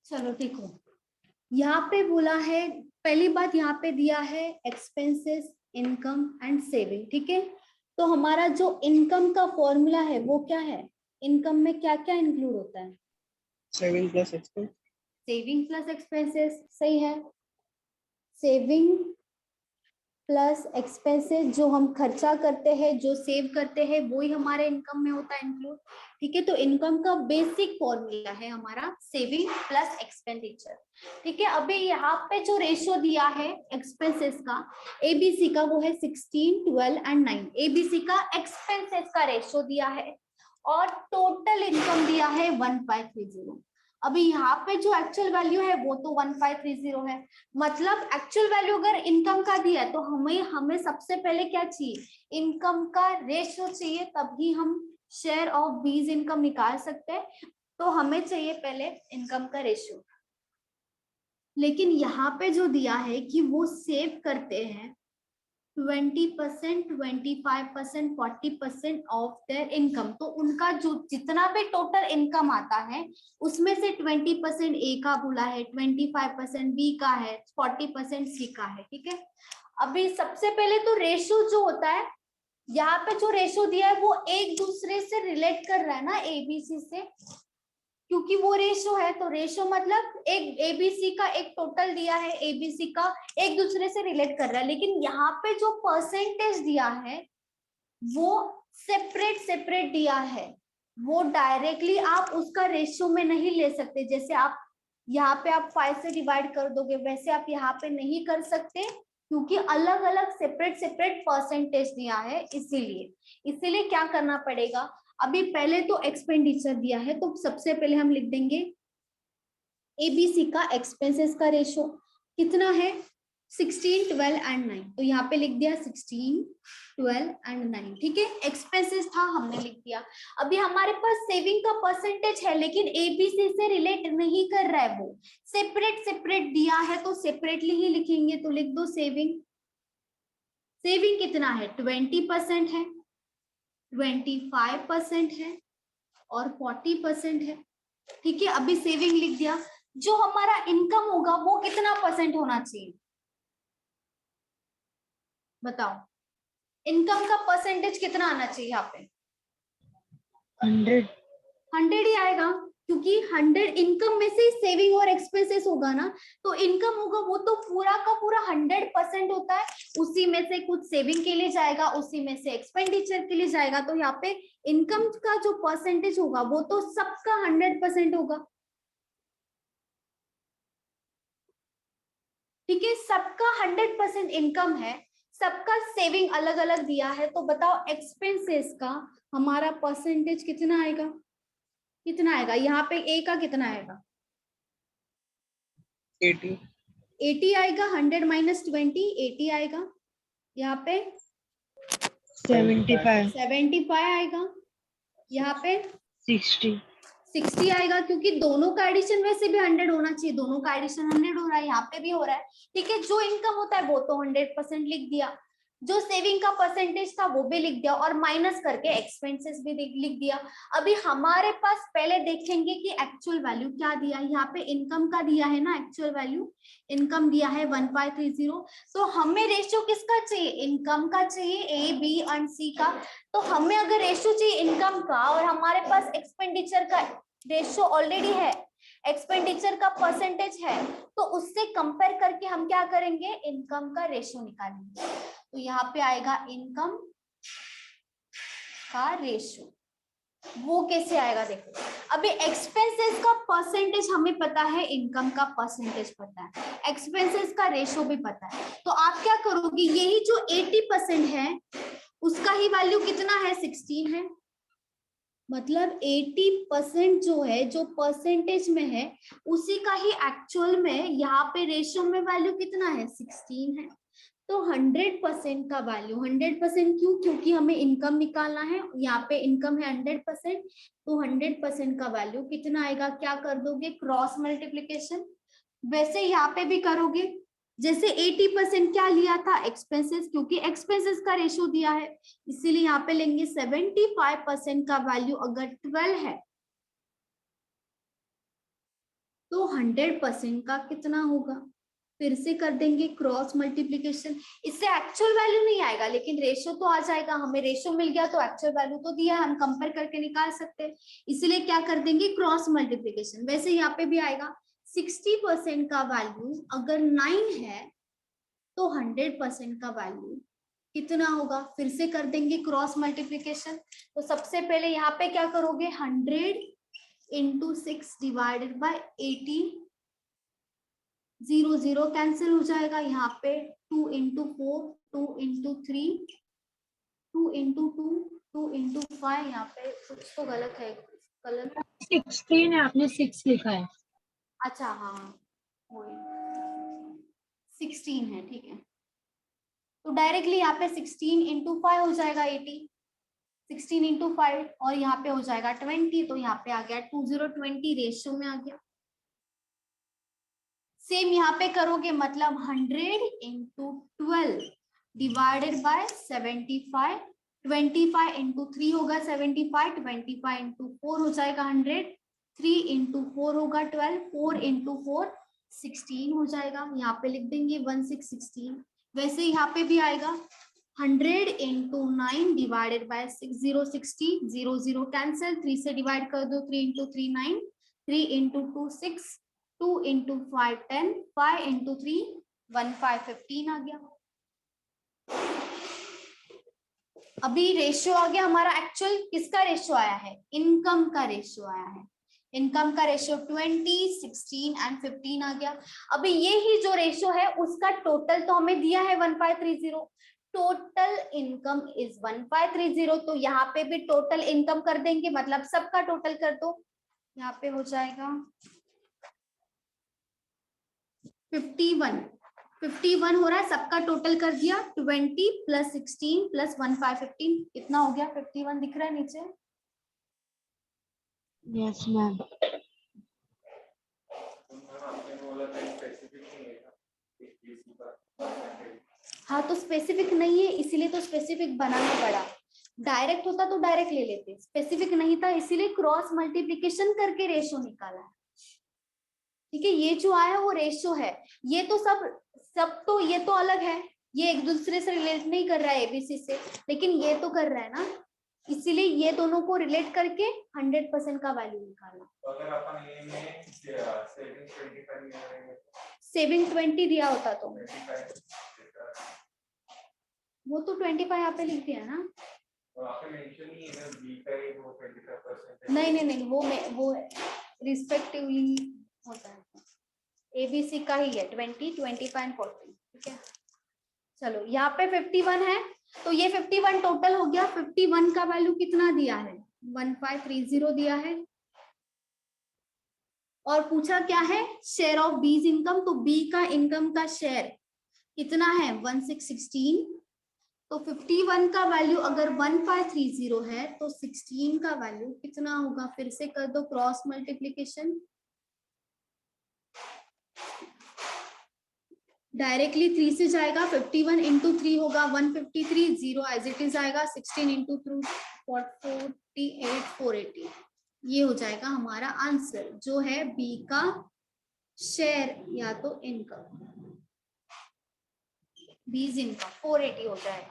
चलो देखो, यहाँ पे बोला है, पहली बात यहाँ पे दिया है एक्सपेंसेस, इनकम एंड सेविंग, ठीक है। तो हमारा जो इनकम का फॉर्मूला है वो क्या है, इनकम में क्या क्या इंक्लूड होता है, saving plus expense. Saving plus expenses, सही है। सेविंग प्लस एक्सपेंसेस, जो हम खर्चा करते हैं, जो सेव करते हैं, वो ही हमारे इनकम में होता है इंक्लूड, ठीक है। तो इनकम का बेसिक फॉर्मूला है हमारा सेविंग प्लस एक्सपेंडिचर, ठीक है। अभी यहाँ पे जो रेशियो दिया है एक्सपेंसेस का, एबीसी का, वो है 16, 12 एंड 9। एबीसी का एक्सपेंसेस का रेशियो दिया है और टोटल इनकम दिया है 1530। अभी यहाँ पे जो एक्चुअल वैल्यू है वो तो 1530 है, मतलब एक्चुअल वैल्यू अगर इनकम का दिया है तो हमें सबसे पहले क्या चाहिए, इनकम का रेशियो चाहिए, तभी हम शेयर ऑफ बीज इनकम निकाल सकते हैं। तो हमें चाहिए पहले इनकम का रेशियो। लेकिन यहाँ पे जो दिया है कि वो सेव करते हैं 20%, 25%, 40% ऑफ देयर इनकम, तो उनका जो जितना भी टोटल इनकम आता है उसमें से 20% ए का बोला है, 25% बी का है, 40% सी का है, ठीक है। अभी सबसे पहले तो रेशियो जो होता है, यहाँ पे जो रेशियो दिया है वो एक दूसरे से रिलेट कर रहा है ना एबीसी से, क्योंकि वो रेशियो है। तो रेशियो मतलब एक एबीसी का एक टोटल दिया है, एबीसी का एक दूसरे से रिलेट कर रहा है। लेकिन यहाँ पे जो परसेंटेज दिया है वो सेपरेट सेपरेट दिया है, वो डायरेक्टली आप उसका रेशियो में नहीं ले सकते। जैसे आप यहाँ पे आप 5 से डिवाइड कर दोगे, वैसे आप यहाँ पे नहीं कर सकते, क्योंकि अलग अलग सेपरेट सेपरेट परसेंटेज दिया है। इसीलिए क्या करना पड़ेगा, अभी पहले तो एक्सपेंडिचर दिया है, तो सबसे पहले हम लिख देंगे एबीसी का एक्सपेंसेस का रेशियो कितना है, 16, 12 एंड 9। तो यहाँ पे लिख दिया 16, 12 एंड 9, ठीक है। एक्सपेंसेस था, हमने लिख दिया। अभी हमारे पास सेविंग का परसेंटेज है, लेकिन एबीसी से रिलेट नहीं कर रहा है, वो सेपरेट सेपरेट दिया है, तो सेपरेटली ही लिखेंगे। तो लिख दो सेविंग। सेविंग कितना है, 20% है, 25% है और 40% है, ठीक है। अभी सेविंग लिख दिया। जो हमारा इनकम होगा वो कितना परसेंट होना चाहिए, बताओ, इनकम का परसेंटेज कितना आना चाहिए यहाँ पे, 100 ही आएगा, क्योंकि 100 इनकम में से सेविंग और एक्सपेंसेस होगा ना। तो इनकम होगा वो तो पूरा का पूरा 100% होता है, उसी में से कुछ सेविंग के लिए जाएगा, उसी में से एक्सपेंडिचर के लिए जाएगा। तो यहाँ पे इनकम का जो परसेंटेज होगा वो तो सबका 100% होगा, ठीक है। सबका 100% इनकम है, सबका सेविंग अलग अलग दिया है। तो बताओ एक्सपेंसेस का हमारा परसेंटेज कितना आएगा, कितना आएगा, यहाँ पे ए का कितना आएगा, 80 आएगा, 100 माइनस 20, 80 आएगा। यहाँ पे 75 आएगा, यहाँ पे 60 आएगा, क्योंकि दोनों का एडिशन वैसे भी 100 होना चाहिए, दोनों का एडिशन 100 हो रहा है, यहाँ पे भी हो रहा है, ठीक है। जो इनकम होता है वो तो 100% लिख दिया, जो सेविंग का परसेंटेज था वो भी लिख दिया, और माइनस करके एक्सपेंसेस भी लिख दिया। अभी हमारे पास पहले देखेंगे कि एक्चुअल वैल्यू क्या दिया है। यहाँ पे इनकम का दिया है ना, एक्चुअल वैल्यू इनकम दिया है 1530। तो हमें रेशियो किसका चाहिए, इनकम का चाहिए, ए बी एंड सी का। तो हमें अगर रेशियो चाहिए इनकम का, और हमारे पास एक्सपेंडिचर का रेशियो ऑलरेडी है, एक्सपेंडिचर का परसेंटेज है, तो उससे कंपेयर करके हम क्या करेंगे, इनकम का रेशियो निकालेंगे। तो यहाँ पे आएगा इनकम का रेशियो, वो कैसे आएगा देखो। अभी एक्सपेंसेस का परसेंटेज हमें पता है, इनकम का परसेंटेज पता है, एक्सपेंसेस का रेशियो भी पता है। तो आप क्या करोगे, यही जो 80% है उसका ही वैल्यू कितना है, 16 है। मतलब 80% जो है, जो परसेंटेज में है, उसी का ही एक्चुअल में यहाँ पे रेशियो में वैल्यू कितना है, 16 है। तो 100% का वैल्यू, 100% क्यों, क्योंकि हमें इनकम निकालना है, यहाँ पे इनकम है 100%, तो 100% का वैल्यू कितना आएगा, क्या कर दोगे, क्रॉस मल्टीप्लीकेशन। वैसे यहाँ पे भी करोगे, जैसे 80% क्या लिया था, एक्सपेंसेस, क्योंकि एक्सपेंसेस का रेशियो दिया है, इसीलिए यहाँ पे लेंगे 75% का वैल्यू अगर 12 है, तो 100% का कितना होगा, फिर से कर देंगे क्रॉस मल्टीप्लीकेशन। इससे एक्चुअल वैल्यू नहीं आएगा लेकिन रेशियो तो आ जाएगा, हमें रेशियो मिल गया तो एक्चुअल वैल्यू तो दिया है, हम कंपेयर करके निकाल सकते हैं, इसीलिए क्या कर देंगे क्रॉस मल्टीप्लीकेशन। वैसे यहाँ पे भी आएगा 60% का वैल्यू अगर 9 है तो 100% का वैल्यू कितना होगा, फिर से कर देंगे क्रॉस मल्टीप्लीकेशन। तो सबसे पहले यहाँ पे क्या करोगे 100 इंटू 6 डिवाइडेड बाय 80, 0 0 कैंसिल हो जाएगा, यहाँ पे 2 इंटू 4, 2 इंटू 3, 2 इंटू 2, 2 इंटू 5, यहाँ पे कुछ तो गलत है कलर। 16 है, आपने 6 लिखा है। अच्छा हाँ 16 है, ठीक है। तो डायरेक्टली यहाँ पे 16 इंटू 5 हो जाएगा 80, 16 इंटू 5 और यहाँ पे हो जाएगा 20, तो यहाँ पे आ गया 2020 रेशियो में आ गया। सेम यहाँ पे करोगे मतलब 100 इंटू 12 डिवाइडेड बाय 75, 25 इंटू 3 होगा 75, 25 इंटू 4 हो जाएगा 100, 3 इंटू 4 होगा 12, 4 इंटू 4 16 हो जाएगा, यहाँ पे लिख देंगे 1616। वैसे यहाँ पे भी आएगा 100 इंटू 9 डिवाइडेड बाय 6, 0 60, 0 0 कैंसिल, 3 से डिवाइड कर दो, 3 इंटू 3 9, 3 इंटू 2 6, 2 इंटू 5 10, 5 इंटू 3 15 15 आ गया। अभी रेशियो आ गया हमारा, एक्चुअल किसका रेशियो आया है, इनकम का रेशियो आया है। इनकम का रेशियो 20, 16 एंड 15 आ गया। अभी ये ही जो रेशियो है उसका टोटल तो हमें दिया है 1530, टोटल इनकम इज 1530, तो यहाँ पे भी टोटल इनकम कर देंगे, मतलब सबका टोटल कर दो, यहाँ पे हो जाएगा 51 हो रहा है, सबका टोटल कर दिया, 20 प्लस 16 प्लस 1515 कितना हो गया, 51 दिख रहा है नीचे। Yes ma'am. हाँ तो स्पेसिफिक नहीं है इसीलिए तो स्पेसिफिक बनाना पड़ा, डायरेक्ट होता तो डायरेक्ट ले लेते, स्पेसिफिक नहीं था इसीलिए क्रॉस मल्टीप्लिकेशन करके रेशियो निकाला है। ठीक है, ये जो आया वो रेशियो है, ये तो सब तो ये तो अलग है, ये एक दूसरे से रिलेट नहीं कर रहा है एबीसी से, लेकिन ये तो कर रहा है ना, इसीलिए ये दोनों को रिलेट करके 100% का वैल्यू निकालना। तो अगर अपन ये में सेविंग 20 दिया होता तो वो तो 25 यहाँ पे लिख दिया ना, नहीं वो रिस्पेक्टिवली होता है, एबीसी का ही है 20, 25 एंड 40। ठीक है, चलो यहाँ पे 51 है तो ये 51 टोटल हो गया। 51 का वैल्यू कितना दिया है, 1530 दिया है, और पूछा क्या है शेयर ऑफ बीज इनकम, तो बी का इनकम का शेयर कितना है 1616, तो 51 का वैल्यू अगर 1530 है तो 16 का वैल्यू कितना होगा, फिर से कर दो क्रॉस मल्टीप्लीकेशन, डायरेक्टली 3 से जाएगा, 51 इंटू 3 होगा 153, 0 एज इट इज आएगा, 16 इंटू 2 48, 480, ये हो जाएगा हमारा आंसर जो है बी का शेयर या तो इनकम, बीज इनकम 480 हो जाएगा।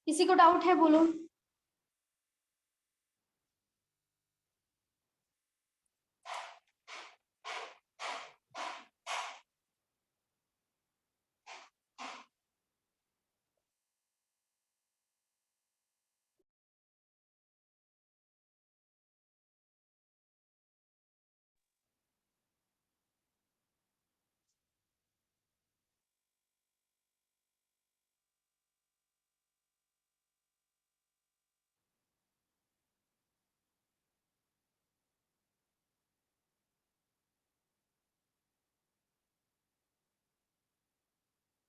किसी को डाउट है बोलो।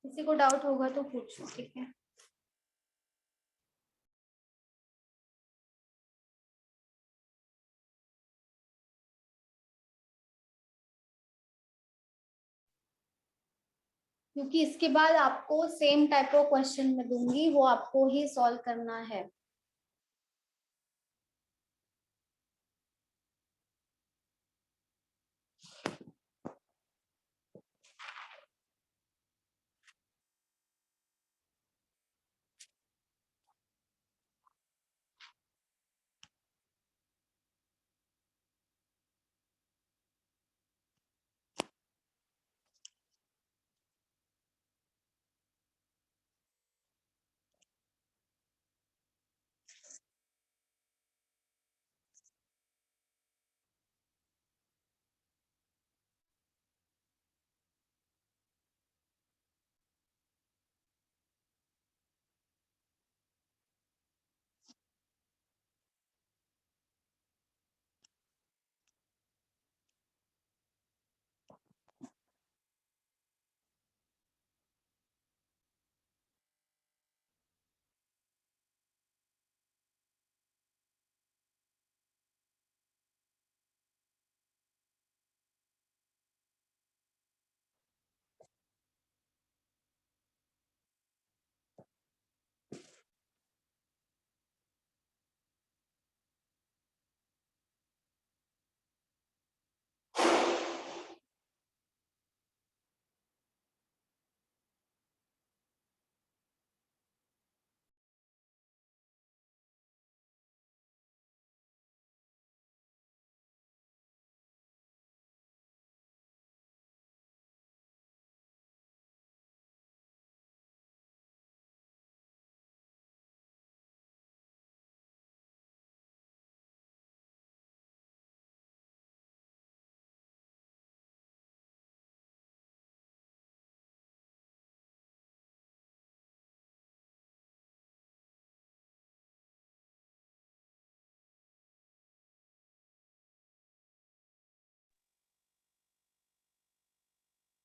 किसी को डाउट होगा तो पूछो, ठीक है। क्योंकि इसके बाद आपको सेम टाइप ऑफ क्वेश्चन मैं दूंगी, वो आपको ही सॉल्व करना है।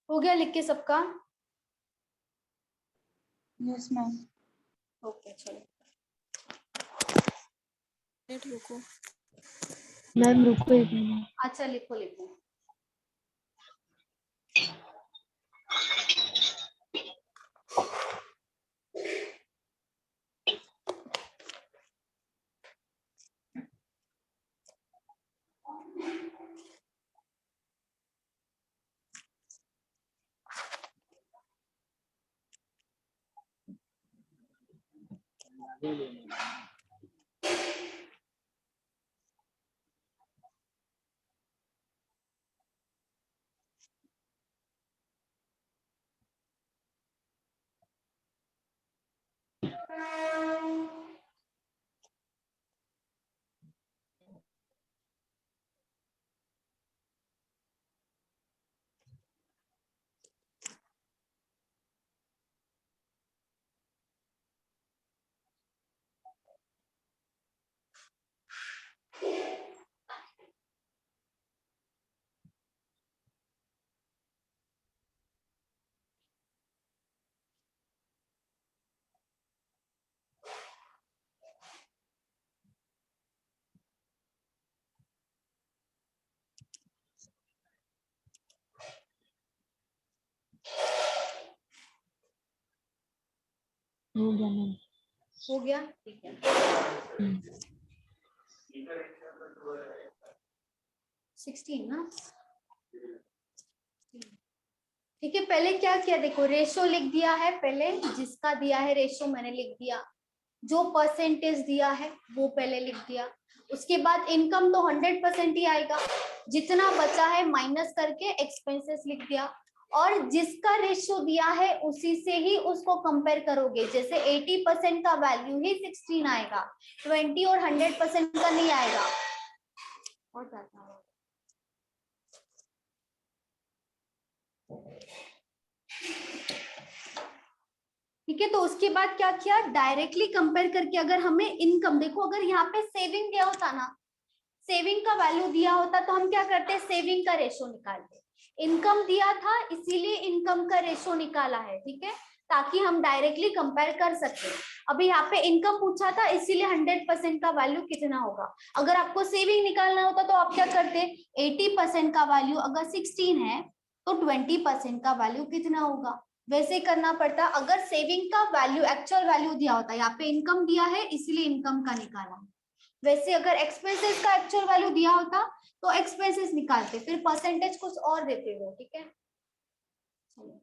हो गया लिख के सबका? Yes ma'am. ओके चलो। रुको। मैम रुको एक मिनट। अच्छा लिखो लिखो। हो गया मैम। हो गया ठीक है। 16 ना? ठीक है, पहले क्या किया देखो, रेशो लिख दिया है, पहले जिसका दिया है रेशो मैंने लिख दिया, जो परसेंटेज दिया है वो पहले लिख दिया। उसके बाद इनकम तो 100% ही आएगा, जितना बचा है माइनस करके एक्सपेंसेस लिख दिया, और जिसका रेशो दिया है उसी से ही उसको कंपेयर करोगे। जैसे 80% का वैल्यू ही 16 आएगा, 20 और 100% का नहीं आएगा। और ज्यादा ठीक है। तो उसके बाद क्या किया, डायरेक्टली कंपेयर करके अगर हमें इनकम देखो, अगर यहाँ पे सेविंग दिया होता ना, सेविंग का वैल्यू दिया होता तो हम क्या करते, सेविंग का रेशो निकालते। इनकम दिया था इसीलिए इनकम का रेशो निकाला है, ठीक है, ताकि हम डायरेक्टली कंपेयर कर सके। अभी यहाँ पे इनकम पूछा था इसीलिए 100% का वैल्यू कितना होगा। अगर आपको सेविंग निकालना होता तो आप क्या करते, 80% का वैल्यू अगर 16 है तो 20% का वैल्यू कितना होगा, वैसे ही करना पड़ता अगर सेविंग का वैल्यू एक्चुअल वैल्यू दिया होता, यहाँ पे इनकम दिया है इसलिए इनकम का निकाला। वैसे अगर एक्सपेंसेस का एक्चुअल वैल्यू दिया होता तो एक्सपेंसेस निकालते, फिर परसेंटेज कुछ और देते हो। ठीक है, चलो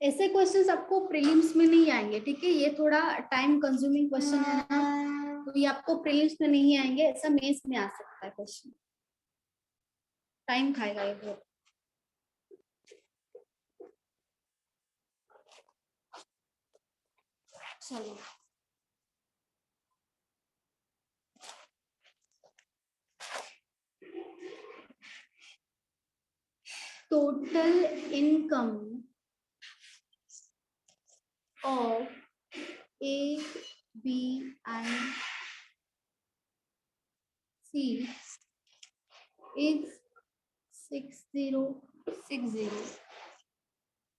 ऐसे क्वेश्चंस आपको प्रीलिम्स में नहीं आएंगे। ठीक है, ये थोड़ा टाइम कंज्यूमिंग क्वेश्चन है ना, तो ये आपको प्रीलिम्स में नहीं आएंगे, ऐसा मेंस में आ सकता है क्वेश्चन, टाइम खाएगा ये बहुत। चलो total income of A, B and C is 6060.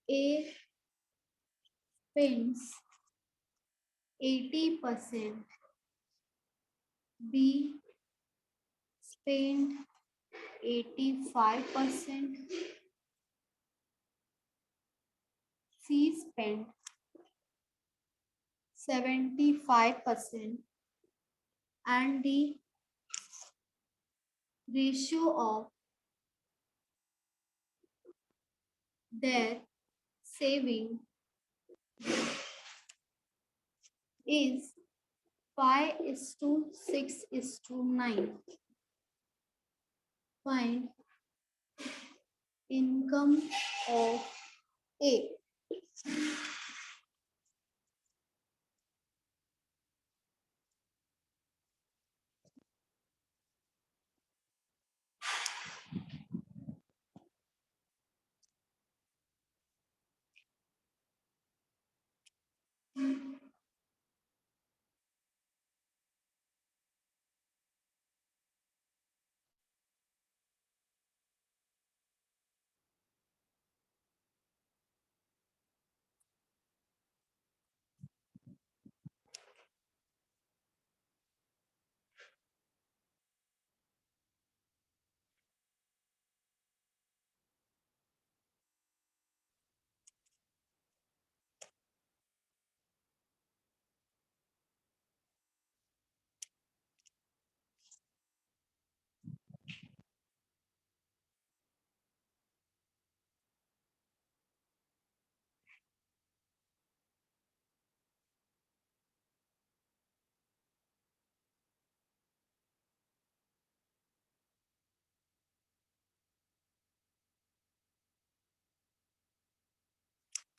A spends 80%, B spend 85%, C spend 75%, and the ratio of their saving is 5:6:9. Find income of A.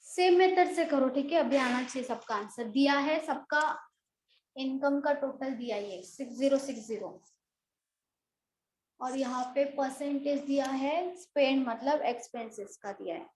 Same method से करो। ठीक है, अभी आना चाहिए सबका आंसर। दिया है सबका इनकम का टोटल दिया है 6060, और यहाँ पे परसेंटेज दिया है स्पेंड मतलब एक्सपेंसेस का दिया है।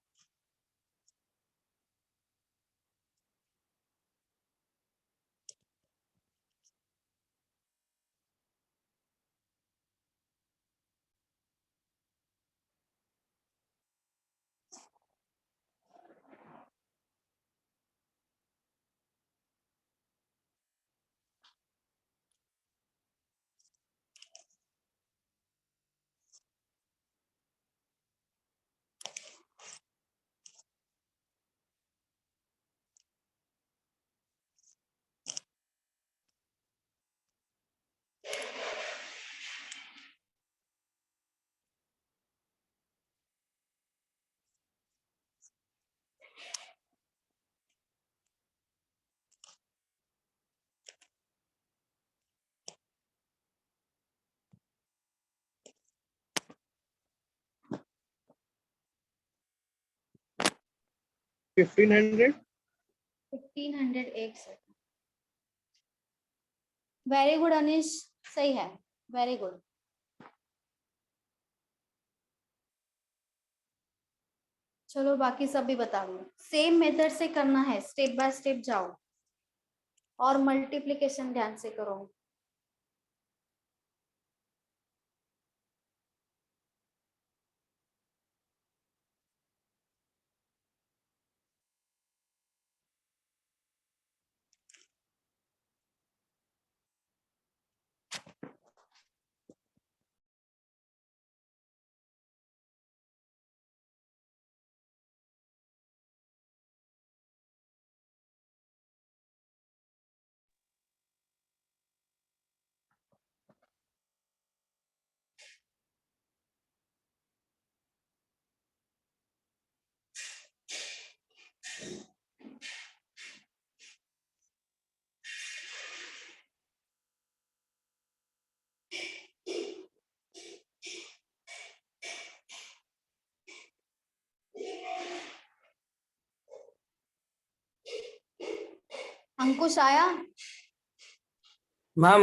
$1500 एक सेकंड। वेरी गुड अनिश, सही है, वेरी गुड। चलो बाकी सब भी बता दो, सेम मेथड से करना है, स्टेप बाय स्टेप जाओ और मल्टीप्लिकेशन ध्यान से करो। अंकुश आया? मैम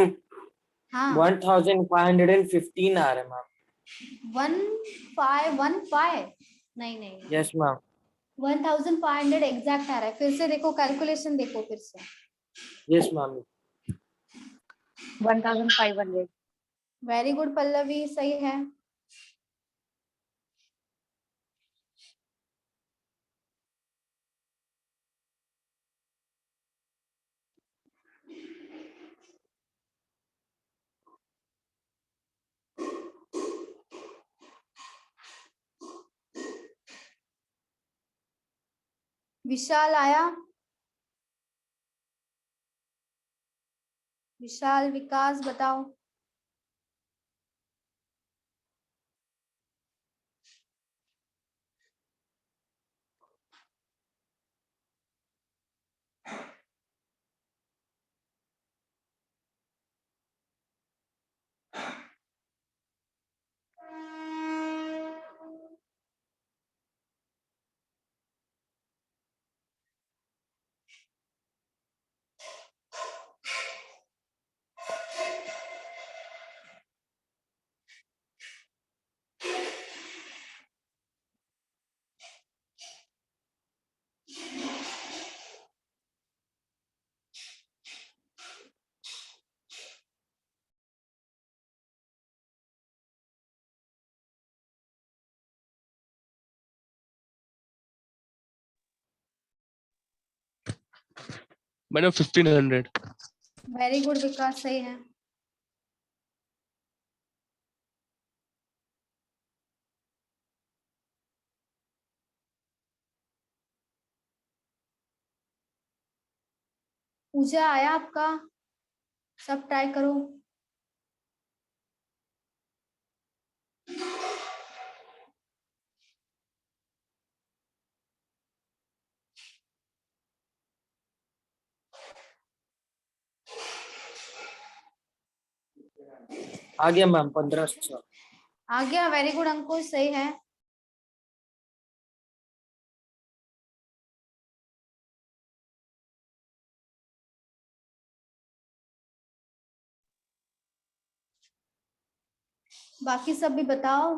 हाँ 1515 आ रहे मैम। 1515 नहीं नहीं, यस मैम। 1500 एग्जैक्ट आ रहा है। फिर से देखो, कैलकुलेशन देखो फिर से। Yes ma'am. 1500। Very good Pallavi, सही है। विशाल आया? विशाल, विकास बताओ। मैडम 1500। वेरी गुड विकास, सही है। पूजा आया आपका? सब ट्राई करो। आ गया मैम 1500। आ गया, वेरी गुड अंकुश, सही है। बाकी सब भी बताओ।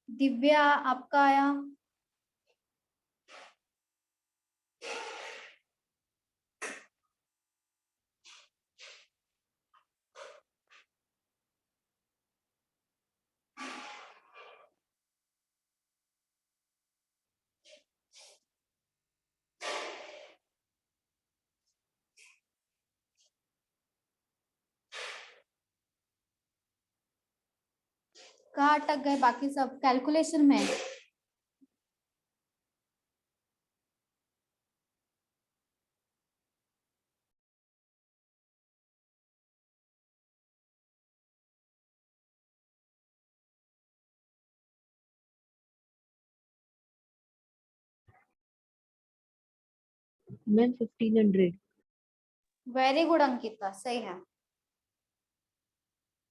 दिव्या, आपका आया? कहाँ अटक गए बाकी सब? कैलकुलेशन में? मैम 1500। वेरी गुड अंकिता, सही है।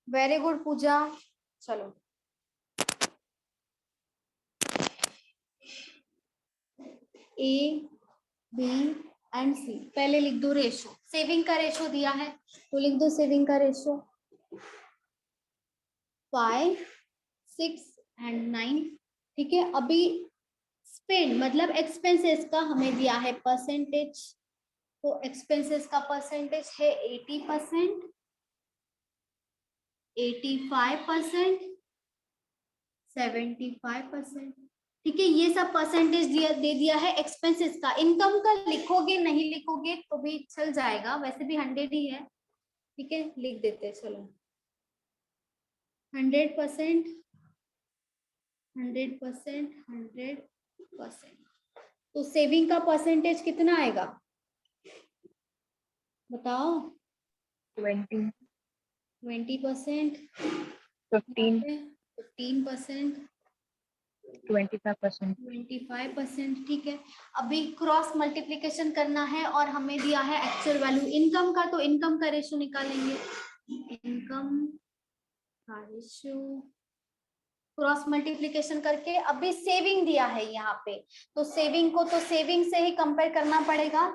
वेरी गुड पूजा। चलो ए बी एंड सी। पहले लिख दो रेशो, सेविंग का रेशो दिया है तो लिख दो सेविंग का रेशो 5, 6 एंड 9। ठीक है, अभी स्पेंड मतलब एक्सपेंसेस का हमें दिया है परसेंटेज, तो एक्सपेंसेस का परसेंटेज है 80%, 85%, 75%। ठीक है, ये सब परसेंटेज दे दिया है एक्सपेंसेस का। इनकम का लिखोगे नहीं लिखोगे तो भी चल जाएगा, वैसे भी 100 ही है। ठीक है, लिख देते हैं, चलो 100%, 100%, 100%। तो सेविंग का परसेंटेज कितना आएगा बताओ? 20, 20%, 15, 15%, 25%. 25%। ठीक है, अभी क्रॉस मल्टीप्लिकेशन करना है और हमें दिया है एक्चुअल वैल्यू इनकम का, तो इनकम का रेशियो निकालेंगे। इनकम का रेशियो क्रॉस मल्टीप्लिकेशन करके, अभी सेविंग दिया है यहाँ पे, तो सेविंग को तो सेविंग से ही कंपेयर करना पड़ेगा।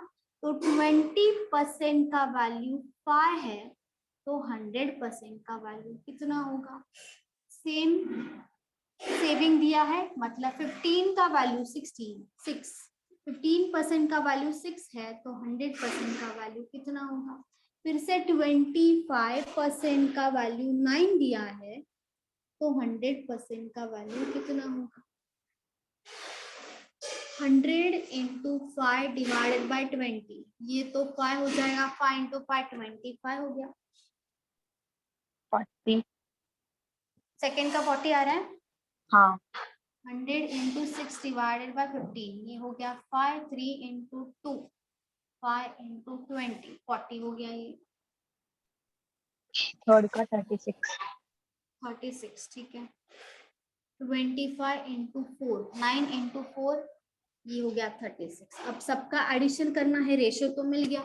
तो 20% का वैल्यू 5 है, तो 100% का वैल्यू कितना होगा? सेम सेविंग दिया है मतलब 15 का वैल्यू 6, 15% का वैल्यू 6 है, तो 100% का वैल्यू कितना होगा? फिर से 25% का वैल्यू 9 दिया है, तो 100% का वैल्यू कितना होगा? 100 इंटू 5 डिवाइडेड बाई 20, ये तो 5 हो जाएगा, 5 इंटू 5 25 हो गया। 40. सेकेंड का 40 आ रहा है। हाँ. 100 इंटू 6 डिवाइडेड बाई 15, ये हो गया 5, 3 इंटू 2, 5 इंटू 20, 40 हो गया ये। थर्ड का 36. 36, ठीक है। 25 इंटू 4, 9 इंटू 4, ये हो गया 36। अब सबका एडिशन करना है, रेशियो तो मिल गया।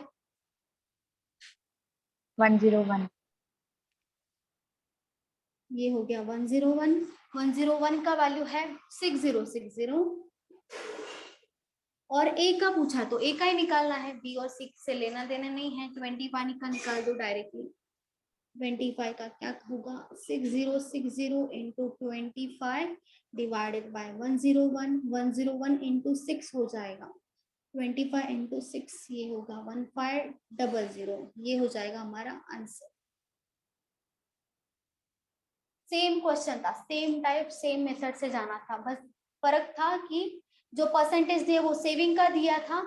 101. ये हो गया 101। 101 का वैल्यू है 6060, और ए का पूछा तो ए का ही निकालना है, बी और सी से लेना देना नहीं है। 25 का निकाल दो डायरेक्टली। 25 का क्या होगा? 6060 इंटू 25 डिवाइडेड बाय 101, 101 इंटू 6 हो जाएगा 25 इंटू 6, ये होगा 1500, ये हो जाएगा हमारा आंसर। सेम क्वेश्चन था, सेम टाइप सेम मेथड से जाना था, बस फर्क था कि जो परसेंटेज दिया वो सेविंग का दिया था,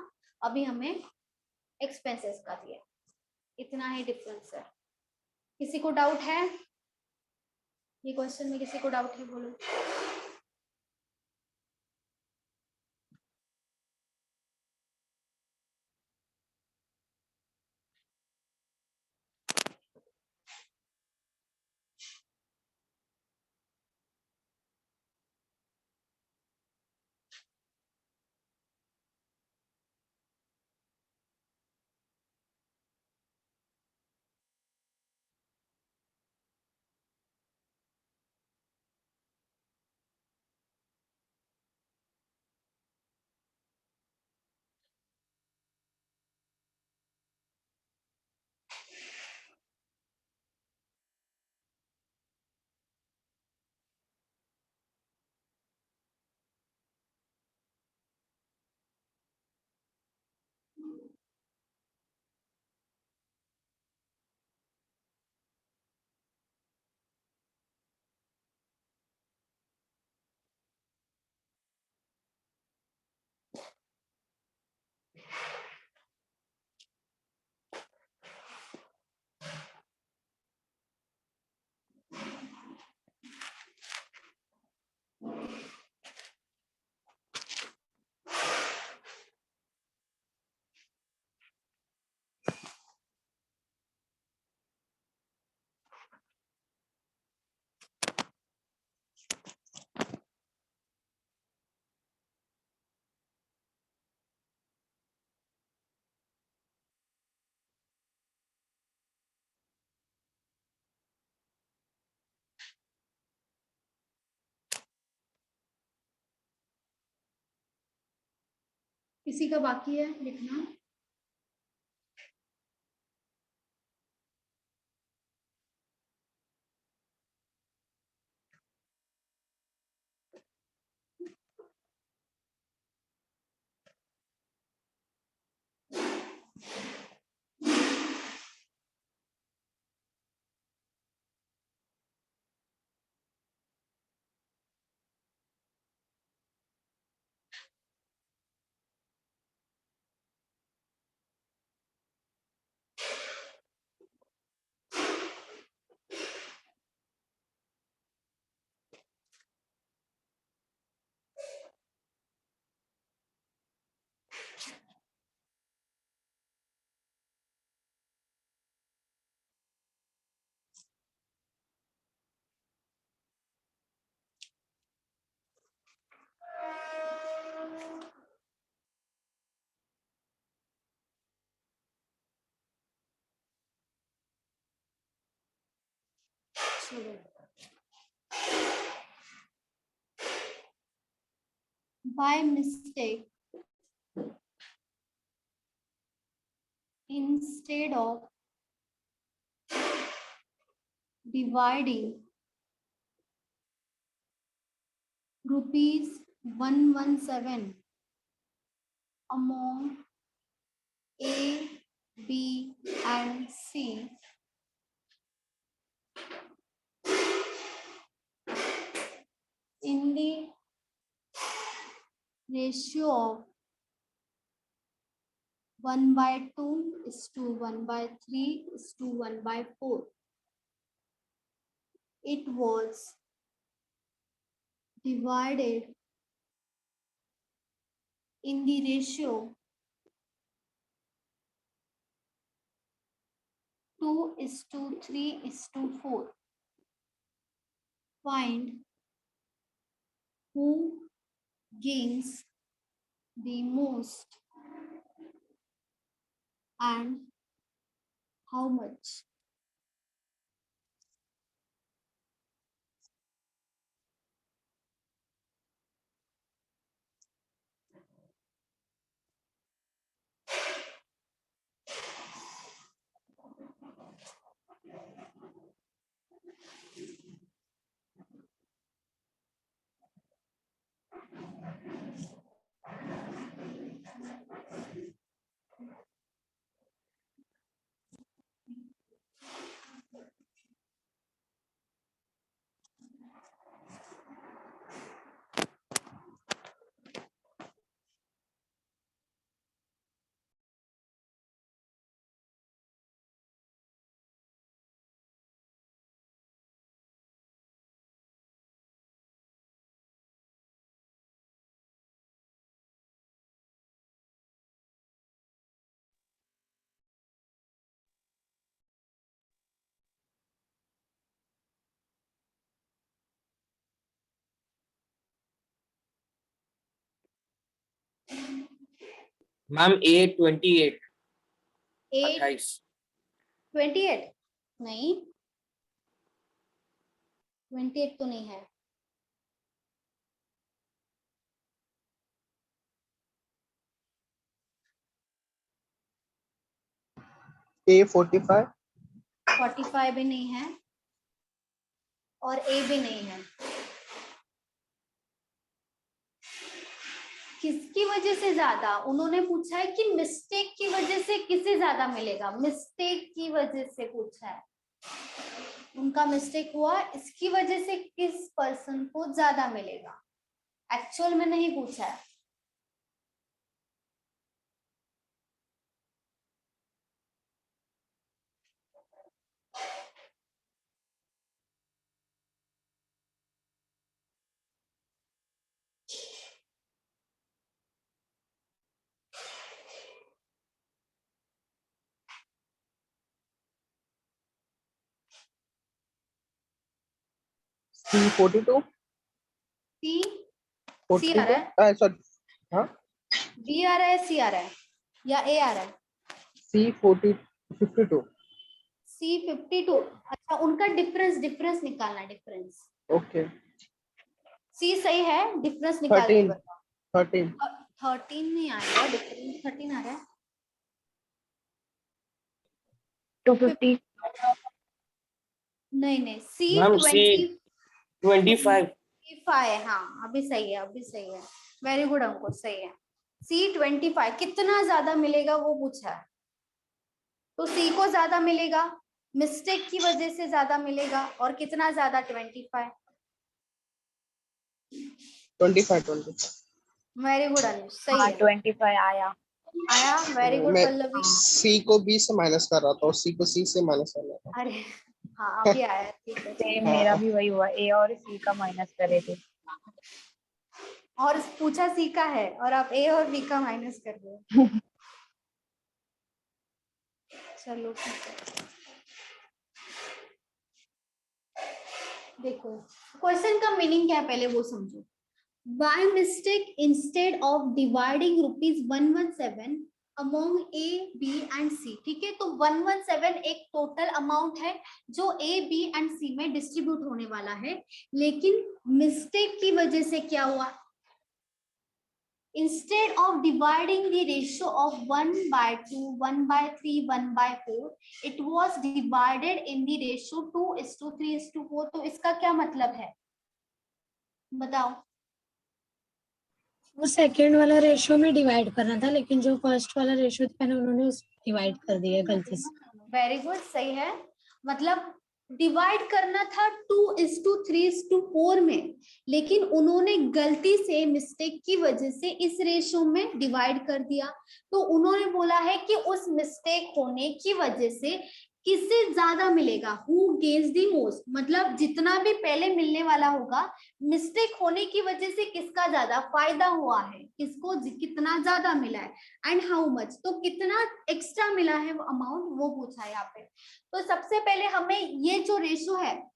अभी हमें एक्सपेंसेस का दिया, इतना ही डिफरेंस है। किसी को डाउट है ये क्वेश्चन में? किसी को डाउट है बोलो। किसी का बाकी है लिखना? चलो, by mistake, instead of dividing ₹117 among A, B, and C, in the ratio of 1/2 1/3 1/4, it was divided in the ratio 2:3:4. Find who gains the most and how much. Ma'am A 28 8 28 28 नहीं, 28 तो नहीं है। A 45 45 भी नहीं है और A भी नहीं है। किसकी वजह से ज्यादा? उन्होंने पूछा है कि मिस्टेक की वजह से किसे ज्यादा मिलेगा, मिस्टेक की वजह से पूछा है। उनका मिस्टेक हुआ, इसकी वजह से किस पर्सन को ज्यादा मिलेगा, एक्चुअल में नहीं पूछा है। C 42 सी सी आ 42 रहा है, सॉरी हाँ बी आ रहा है, सी आ रहा है या ए आ रहा है? C 52 सी 52। अच्छा, उनका डिफरेंस निकालना है, डिफरेंस। ओके सी सही है, डिफरेंस निकाल के 13 बताओ। 13 13 नहीं आएगा, डिफरेंस 13 आ रहा है। 250. नहीं नहीं, सी मैम, 25 25 हाँ अभी सही है, अभी सही है। वेरी गुड अंकुर, सही है। सी 25 कितना ज्यादा मिलेगा वो पूछा है, तो सी को ज्यादा मिलेगा, मिस्टेक की वजह से ज्यादा मिलेगा, और कितना ज्यादा 25। 25 वेरी गुड अनुज, सही हाँ है। 25 आया. आया, वेरी गुड मैं पल्लवी। सी को बी से माइनस कर रहा था और सी को सी से माइनस कर रहा था। अरे हाँ अभी आया, ठीक है। सेम मेरा भी वही हुआ, ए और सी का माइनस करे थे. और पूछा सी का है और आप ए और बी का माइनस कर रहे हो। चलो ठीक है। देखो क्वेश्चन का मीनिंग क्या है पहले वो समझो। By mistake, instead of dividing ₹117 among A, B and C, ठीक है, तो 117 एक टोटल अमाउंट है जो A, B and C में डिस्ट्रीब्यूट होने वाला है, लेकिन मिस्टेक की वजह से क्या हुआ, instead of dividing the ratio of 1/2, 1/3, 1/4, it was divided in the ratio 2:3:4। तो इसका क्या मतलब है बताओ। वो सेकंड वाला रेशियो में डिवाइड करना था, लेकिन जो फर्स्ट वाला रेशियो था पहले उन्होंने उस डिवाइड कर दिया गलती से। वेरी गुड, सही है। मतलब डिवाइड करना था 2:3:4 में, लेकिन उन्होंने गलती से, मिस्टेक की वजह से इस रेशियो में डिवाइड कर दिया। तो उन्होंने बोला है कि उस मिस्टेक होने की वजह से किससे ज्यादा मिलेगा, हु गेन्स द मोस्ट, मतलब जितना भी पहले मिलने वाला होगा, मिस्टेक होने की वजह से किसका ज्यादा फायदा हुआ है, किसको कितना ज्यादा मिला है, एंड हाउ मच, तो कितना एक्स्ट्रा मिला है वो अमाउंट, वो पूछा है यहाँ पे। तो सबसे पहले हमें ये जो रेशियो है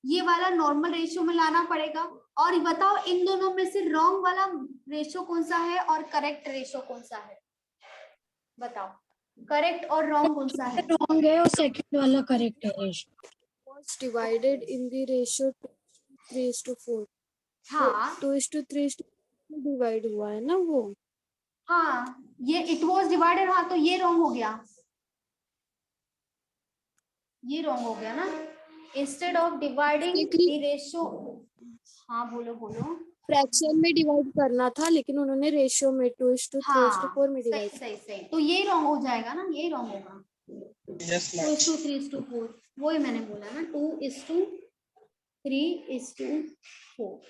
ये वाला नॉर्मल रेशियो में लाना पड़ेगा। और बताओ इन दोनों में से रॉन्ग वाला रेशियो कौन सा है और करेक्ट रेशियो कौन सा है, बताओ करेक्ट और रॉन्ग कौन सा है। रॉन्ग है और सेकंड वाला करेक्ट है ratio. was divided in the ratio 3:4। हाँ 2:3 डिवाइड हुआ है ना वो। हाँ, ये इट वाज डिवाइडेड, हाँ तो ये रॉन्ग हो गया, ये रॉन्ग हो गया ना। Instead of dividing the ratio, हाँ बोलो बोलो। फ्रैक्शन में डिवाइड करना था, लेकिन उन्होंने रेशियो में 2:3:4 में सही डिवाइड। सही सही, तो ये रॉन्ग हो जाएगा ना, ये रॉन्ग होगा। यस 2:3:4, वही मैंने बोला ना, 2:3:4,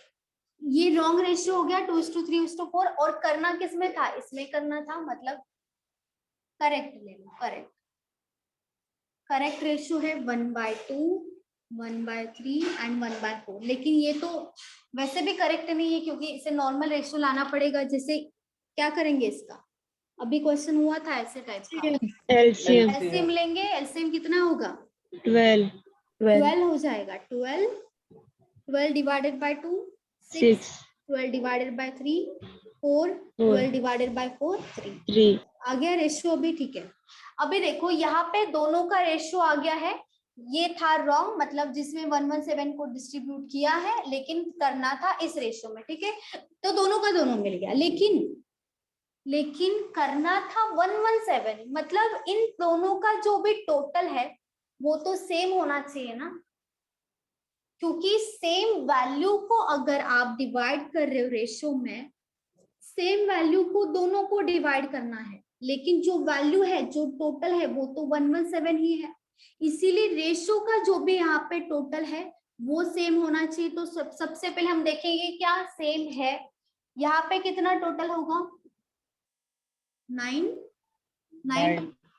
ये रॉन्ग रेशियो हो गया 2:3:4। और करना किस में था, इसमें करना था, मतलब करेक्ट ले लो, करेक्ट। करेक्ट रेशियो है 1/2, 1/3 एंड 1/4, लेकिन ये तो वैसे भी करेक्ट नहीं है क्योंकि इसे नॉर्मल रेशियो लाना पड़ेगा। जैसे क्या करेंगे इसका, अभी क्वेश्चन हुआ था ऐसे टाइप का, एलसीएम एलसीएम लेंगे, एलसीएम कितना होगा 12 हो जाएगा। 12 divided by 2 6 12 divided by 3 4 12 divided by 4 3 3 आ गया रेशियो अभी, ठीक है। अभी देखो यहाँ पे दोनों का रेशियो आ गया है, ये था रॉन्ग, मतलब जिसमें 117 को डिस्ट्रीब्यूट किया है, लेकिन करना था इस रेशियो में, ठीक है, तो दोनों का दोनों मिल गया। लेकिन करना था 117, मतलब इन दोनों का जो भी टोटल है वो तो सेम होना चाहिए ना, क्योंकि सेम वैल्यू को अगर आप डिवाइड कर रहे हो रेशियो में, सेम वैल्यू को दोनों को डिवाइड करना है, लेकिन जो वैल्यू है, जो टोटल है वो तो 117 ही है, इसीलिए रेशियो का जो भी यहाँ पे टोटल है वो सेम होना चाहिए। तो सबसे पहले हम देखेंगे क्या सेम है। यहाँ पे कितना टोटल होगा 9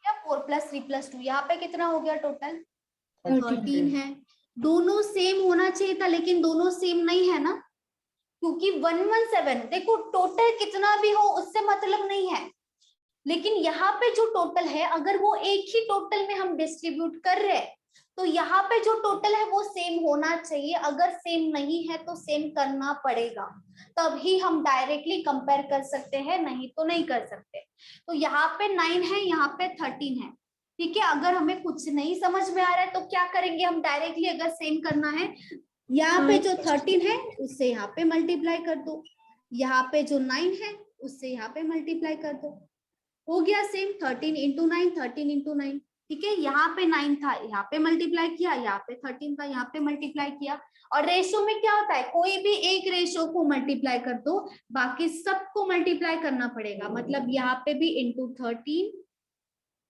या 4 + 3 + 2, यहाँ पे कितना हो गया टोटल 13 है। दोनों सेम होना चाहिए था, लेकिन दोनों सेम नहीं है ना, क्योंकि 117 देखो टोटल कितना भी हो उससे मतलब नहीं है, लेकिन यहाँ पे जो टोटल है अगर वो एक ही टोटल में हम डिस्ट्रीब्यूट कर रहे हैं तो यहाँ पे जो टोटल है वो सेम होना चाहिए। अगर सेम नहीं है तो सेम करना पड़ेगा, तभी हम डायरेक्टली कंपेयर कर सकते हैं, नहीं तो नहीं कर सकते। तो यहाँ पे 9 है, यहाँ पे 13 है, ठीक है। अगर हमें कुछ नहीं समझ में आ रहा है तो क्या करेंगे हम, डायरेक्टली अगर सेम करना है यहाँ पे जो 13 है उससे यहाँ पे मल्टीप्लाई कर दो, यहाँ पे जो 9 है उससे यहाँ पे मल्टीप्लाई कर दो, हो गया सेम 13 इंटू 9, 13 इंटू 9। ठीक है, यहाँ पे 9 था, यहाँ पे मल्टीप्लाई किया, यहाँ पे 13 था, यहाँ पे मल्टीप्लाई किया। और रेशो में क्या होता है, कोई भी एक रेशो को मल्टीप्लाई कर दो, बाकी सबको मल्टीप्लाई करना पड़ेगा। मतलब यहाँ पे भी इंटू 13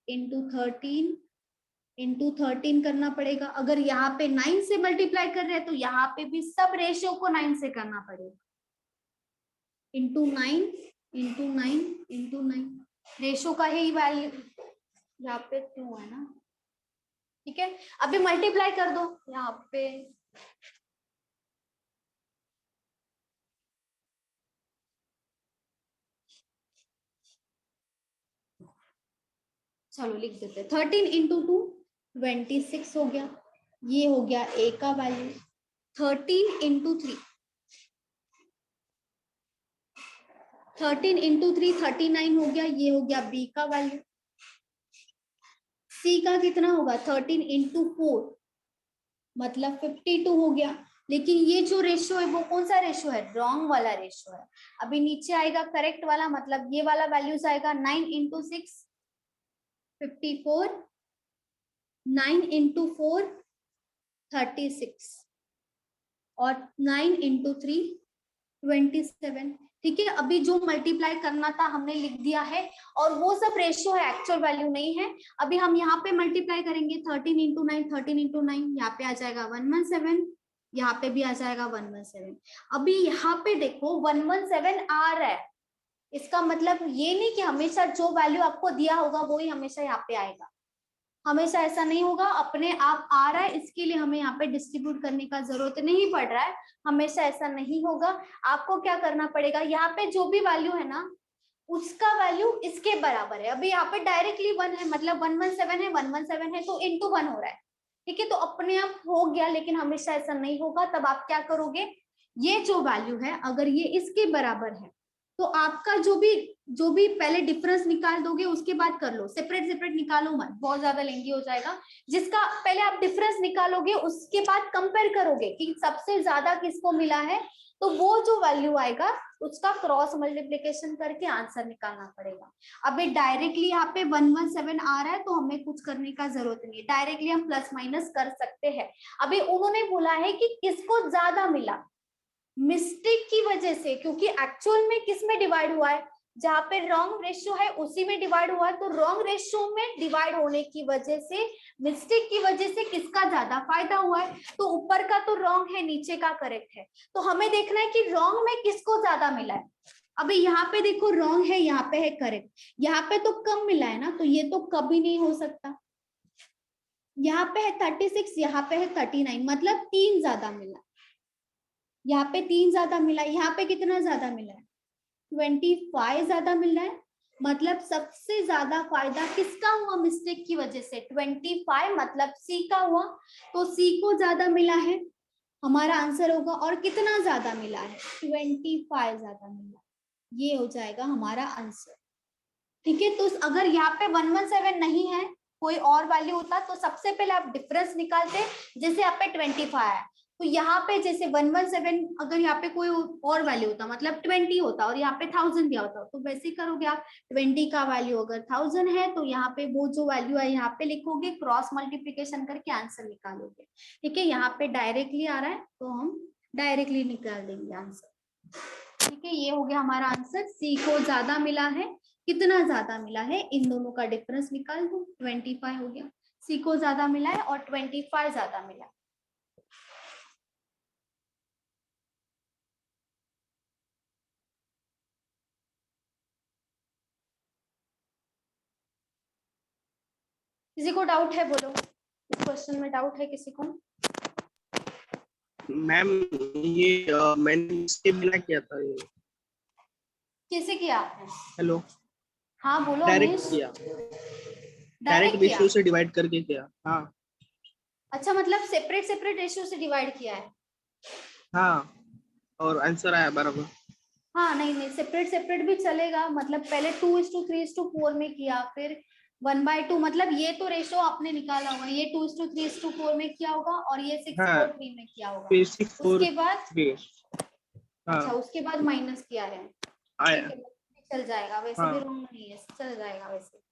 इंटू 13 इंटू 13 करना पड़ेगा। अगर यहाँ पे 9 से मल्टीप्लाई कर रहे हैं तो यहाँ पे भी सब रेशो को 9 से करना पड़ेगा। इंटू 9 इंटू 9 इंटू 9, रेशो का ही वैल्यू यहाँ पे 2 है ना। ठीक है, अभी मल्टीप्लाई कर दो यहाँ पे, चलो लिख देते हैं 13 इंटू 2 26 हो गया, ये हो गया ए का वैल्यू। 13 इंटू 3 13 इंटू 3 39 हो गया, ये हो गया बी का वैल्यू। सी का कितना होगा 13 इंटू 4 मतलब 52 हो गया। लेकिन ये जो रेशियो है वो कौन सा रेशियो है, रॉन्ग वाला रेशियो है। अभी नीचे आएगा करेक्ट वाला, मतलब ये वाला वैल्यूज आएगा 9 इंटू 6 54, 9 इंटू 4 36 और 9 इंटू 3 27। ठीक है, अभी जो मल्टीप्लाई करना था हमने लिख दिया है, और वो सब रेशियो है, एक्चुअल वैल्यू नहीं है। अभी हम यहाँ पे मल्टीप्लाई करेंगे 13 इंटू 9, 13 इंटू 9, यहाँ पे आ जाएगा 117, यहाँ पे भी आ जाएगा 117। अभी यहाँ पे देखो 117 आ रहा है, इसका मतलब ये नहीं कि हमेशा जो वैल्यू आपको दिया होगा वो ही हमेशा यहाँ पे आएगा, हमेशा ऐसा नहीं होगा। अपने आप आ रहा है, इसके लिए हमें यहाँ पे डिस्ट्रीब्यूट करने का जरूरत नहीं पड़ रहा है, हमेशा ऐसा नहीं होगा। आपको क्या करना पड़ेगा, यहाँ पे जो भी वैल्यू है ना उसका वैल्यू इसके बराबर है। अभी यहाँ पे डायरेक्टली 1 है, मतलब 117 है, 117 है तो इंटू 1 हो रहा है। ठीक है, तो अपने आप हो गया, लेकिन हमेशा ऐसा नहीं होगा। तब आप क्या करोगे, ये जो वैल्यू है अगर ये इसके बराबर है तो आपका जो भी पहले डिफरेंस निकाल दोगे उसके बाद कर लो, सेपरेट सेपरेट निकालो मत, बहुत ज्यादा लेंदी हो जाएगा। जिसका पहले आप डिफरेंस निकालोगे उसके बाद कंपेयर करोगे कि सबसे ज्यादा किसको मिला है, तो वो जो वैल्यू आएगा उसका क्रॉस मल्टीप्लिकेशन करके आंसर निकालना पड़ेगा। अभी डायरेक्टली यहाँ पे 117 आ रहा है तो हमें कुछ करने का जरूरत नहीं है, डायरेक्टली हम प्लस माइनस कर सकते हैं। अभी उन्होंने बोला है कि किसको ज्यादा मिला, मिस्टेक की वजह से, क्योंकि एक्चुअल में किस में डिवाइड हुआ है, जहां पे रॉन्ग रेशियो है उसी में डिवाइड हुआ है। तो रॉन्ग रेशियो में डिवाइड होने की वजह से, मिस्टेक की वजह से किसका ज्यादा फायदा हुआ है, तो ऊपर का तो रॉन्ग है, नीचे का करेक्ट है। तो हमें देखना है कि रॉन्ग में किसको ज्यादा मिला है। अभी यहाँ पे देखो रॉन्ग है, यहाँ पे है करेक्ट, यहाँ पे तो कम मिला है ना, तो ये तो कभी नहीं हो सकता। यहाँ पे है 36, यहाँ पे है 39, मतलब 3 ज्यादा मिला, यहाँ पे 3 ज्यादा मिला, यहाँ पे कितना ज्यादा मिला है 25 ज्यादा मिल रहा है। मतलब सबसे ज्यादा फायदा किसका हुआ मिस्टेक की वजह से, 25 मतलब सी का हुआ, तो सी को ज्यादा मिला है, हमारा आंसर होगा। और कितना ज्यादा मिला है 25 ज्यादा मिला, ये हो जाएगा हमारा आंसर। ठीक है, तो अगर यहाँ पे 117 नहीं है, कोई और वैल्यू होता तो सबसे पहले आप डिफरेंस निकालते, जैसे यहाँ पे 25 है तो यहाँ पे जैसे 117, अगर यहाँ पे कोई और वैल्यू होता मतलब 20 होता और यहाँ पे 1000 दिया होता तो वैसे करोगे आप। 20 का वैल्यू अगर 1000 है तो यहाँ पे वो जो वैल्यू है यहाँ पे लिखोगे, क्रॉस मल्टीप्लिकेशन करके आंसर निकालोगे। ठीक है, यहाँ पे डायरेक्टली आ रहा है तो हम डायरेक्टली निकाल देंगे आंसर। ठीक है, ये हो गया हमारा आंसर। सी को ज्यादा मिला है, कितना ज्यादा मिला है, इन दोनों का डिफरेंस निकाल दो, 25 हो गया। सी को ज्यादा मिला है और 25 ज्यादा मिला है। किसी को डाउट है बोलो, इस क्वेश्चन में डाउट है किसी को? मैम ये मैंने इसके बिना किया था ये। कैसे किया आपने? हेलो, हाँ बोलो। डायरेक्ट किया, डायरेक्ट रेशियो से डिवाइड करके किया। हाँ अच्छा, मतलब सेपरेट सेपरेट रेशियो से डिवाइड किया है? हाँ, और आंसर आया बराबर। हाँ नहीं नहीं, सेपरेट सेपरेट भी चलेगा, मतलब पहले 2:3:4 में किया, फिर 1/2, मतलब ये तो रेशियो आपने निकाला होगा, ये 2:3:4 में किया होगा और ये 6:4:3 में किया होगा। फिर उसके बाद अच्छा उसके बाद माइनस किया है, आया। चल जाएगा वैसे हाँ। भी रॉन्ग नहीं है, चल जाएगा वैसे।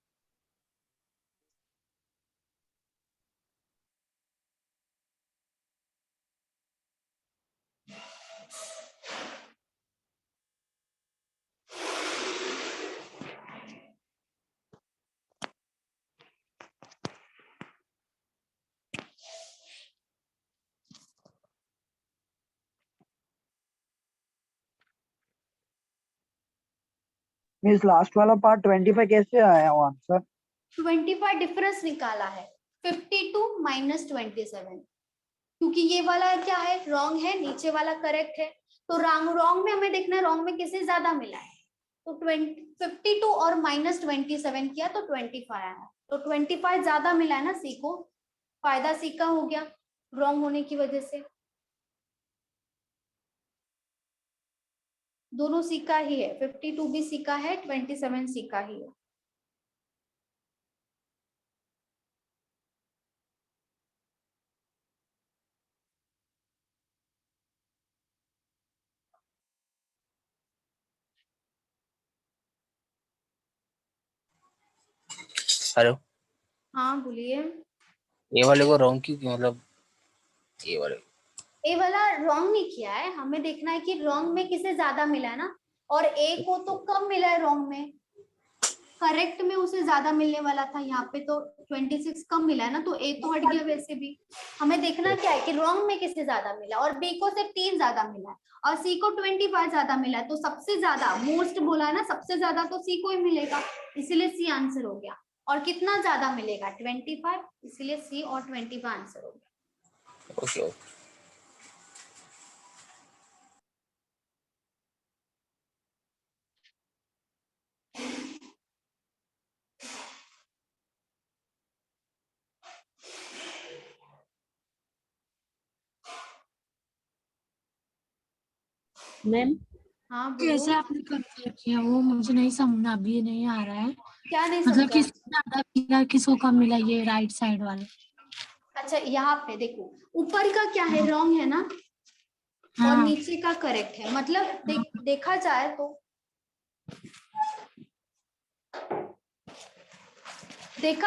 मीन्स लास्ट वाला पार्ट 25 कैसे आया वो आंसर? 25 डिफरेंस निकाला है, 52 माइनस 27, क्योंकि ये वाला क्या है, रॉन्ग है, नीचे वाला करेक्ट है। तो रॉन्ग में हमें देखना है रॉन्ग में किसे ज्यादा मिला है। तो 52 और माइनस 27 किया तो 25 आया है। तो 25 ज्यादा मिला है ना सी को, फायदा सी का हो गया रॉन्ग होने की वजह से। दोनों सी का ही है, 52 भी सी का है, 27 सी का ही है। हेलो, हाँ बोलिए। ये वाले को रॉन्ग क्यों, मतलब ये वाले ए वाला रॉन्ग नहीं किया है, हमें देखना है कि रॉन्ग में किसे ज्यादा मिला है ना, और ए को तो कम मिला है रॉन्ग में, करेक्ट में उसे ज्यादा मिलने वाला था, यहाँ पे तो 26 कम मिला है ना, तो ए तो हट गया। वैसे भी हमें देखना क्या है कि रॉन्ग में किसे ज्यादा मिला, और बी को सिर्फ 3 ज्यादा मिला है और सी को 25 ज्यादा मिला है। तो सबसे ज्यादा मोस्ट बोला है ना, सबसे ज्यादा तो सी को ही मिलेगा, इसीलिए सी आंसर हो गया। और कितना ज्यादा मिलेगा, 25, इसीलिए सी और 25 आंसर हो गया। Okay okay. मैम हाँ कैसे बोलो। आपने कंपेयर किया वो मुझे नहीं समझ, अभी नहीं आ रहा है। क्या नहीं मतलब समझा? किसको ज्यादा मिला किसको कम मिला, ये राइट साइड वाला। अच्छा यहाँ पे देखो, ऊपर का क्या है, रॉन्ग है ना, और हाँ नीचे का करेक्ट है। मतलब देखा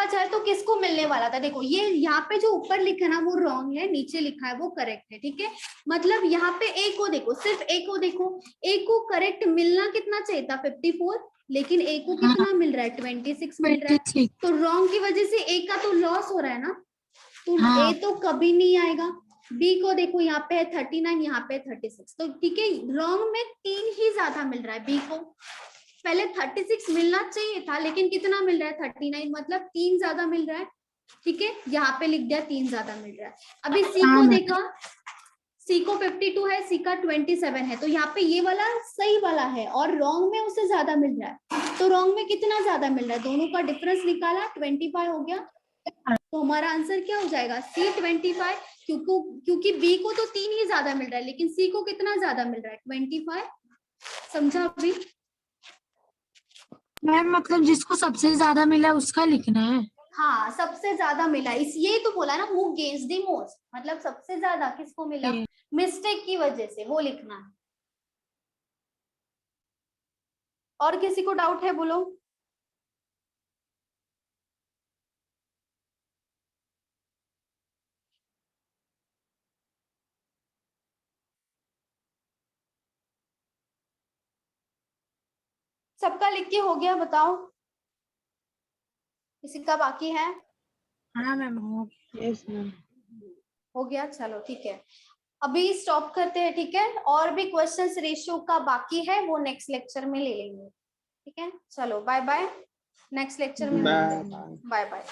जाए तो किसको मिलने वाला था। देखो ये यहाँ पे जो ऊपर लिखा है ना वो रॉन्ग है, नीचे लिखा है वो करेक्ट है, ठीक है। मतलब यहाँ पे ए को देखो, सिर्फ ए को देखो, ए को करेक्ट मिलना कितना चाहिए था, 54, लेकिन ए को कितना मिल रहा है, 26 मिल रहा है। 26। तो रॉन्ग की वजह से ए का तो लॉस हो रहा है ना, तो हाँ। ए तो कभी नहीं आएगा। बी को देखो, यहाँ पे है 39, यहाँ पे 36, तो ठीक है, रॉन्ग में 3 ही ज्यादा मिल रहा है बी को। पहले 36 मिलना चाहिए था, लेकिन कितना मिल रहा है, 39, मतलब 3 ज्यादा मिल रहा है, ठीक है। यहाँ पे लिख दिया 3 ज्यादा मिल रहा है। अभी सी को देखा, सी को 52 है, सी का 27 है, तो यहाँ पे ये वाला सही वाला है और रॉन्ग में उससे ज्यादा मिल रहा है। तो रॉन्ग में कितना ज्यादा मिल रहा है, दोनों का डिफरेंस निकाला, 25 हो गया। तो हमारा आंसर क्या हो जाएगा, सी 25, क्योंकि बी को तो 3 ही ज्यादा मिल रहा है, लेकिन सी को कितना ज्यादा मिल रहा है, 25। समझा अभी? मैम मतलब जिसको सबसे ज्यादा मिला उसका लिखना है। हाँ सबसे ज्यादा मिला, इस यही तो बोला ना, हु गेन्स द मोस्ट, मतलब सबसे ज्यादा किसको मिला, मिस्टेक की वजह से, वो लिखना है। और किसी को डाउट है, बोलो। सबका लिख के हो गया, बताओ, किसी का बाकी है? हाँ मैम हो यस मैम। हो गया, चलो ठीक है, अभी स्टॉप करते हैं, ठीक है। और भी क्वेश्चंस रेशियो का बाकी है, वो नेक्स्ट लेक्चर में ले लेंगे, ठीक है। चलो बाय बाय, नेक्स्ट लेक्चर में बाय। Bye bye.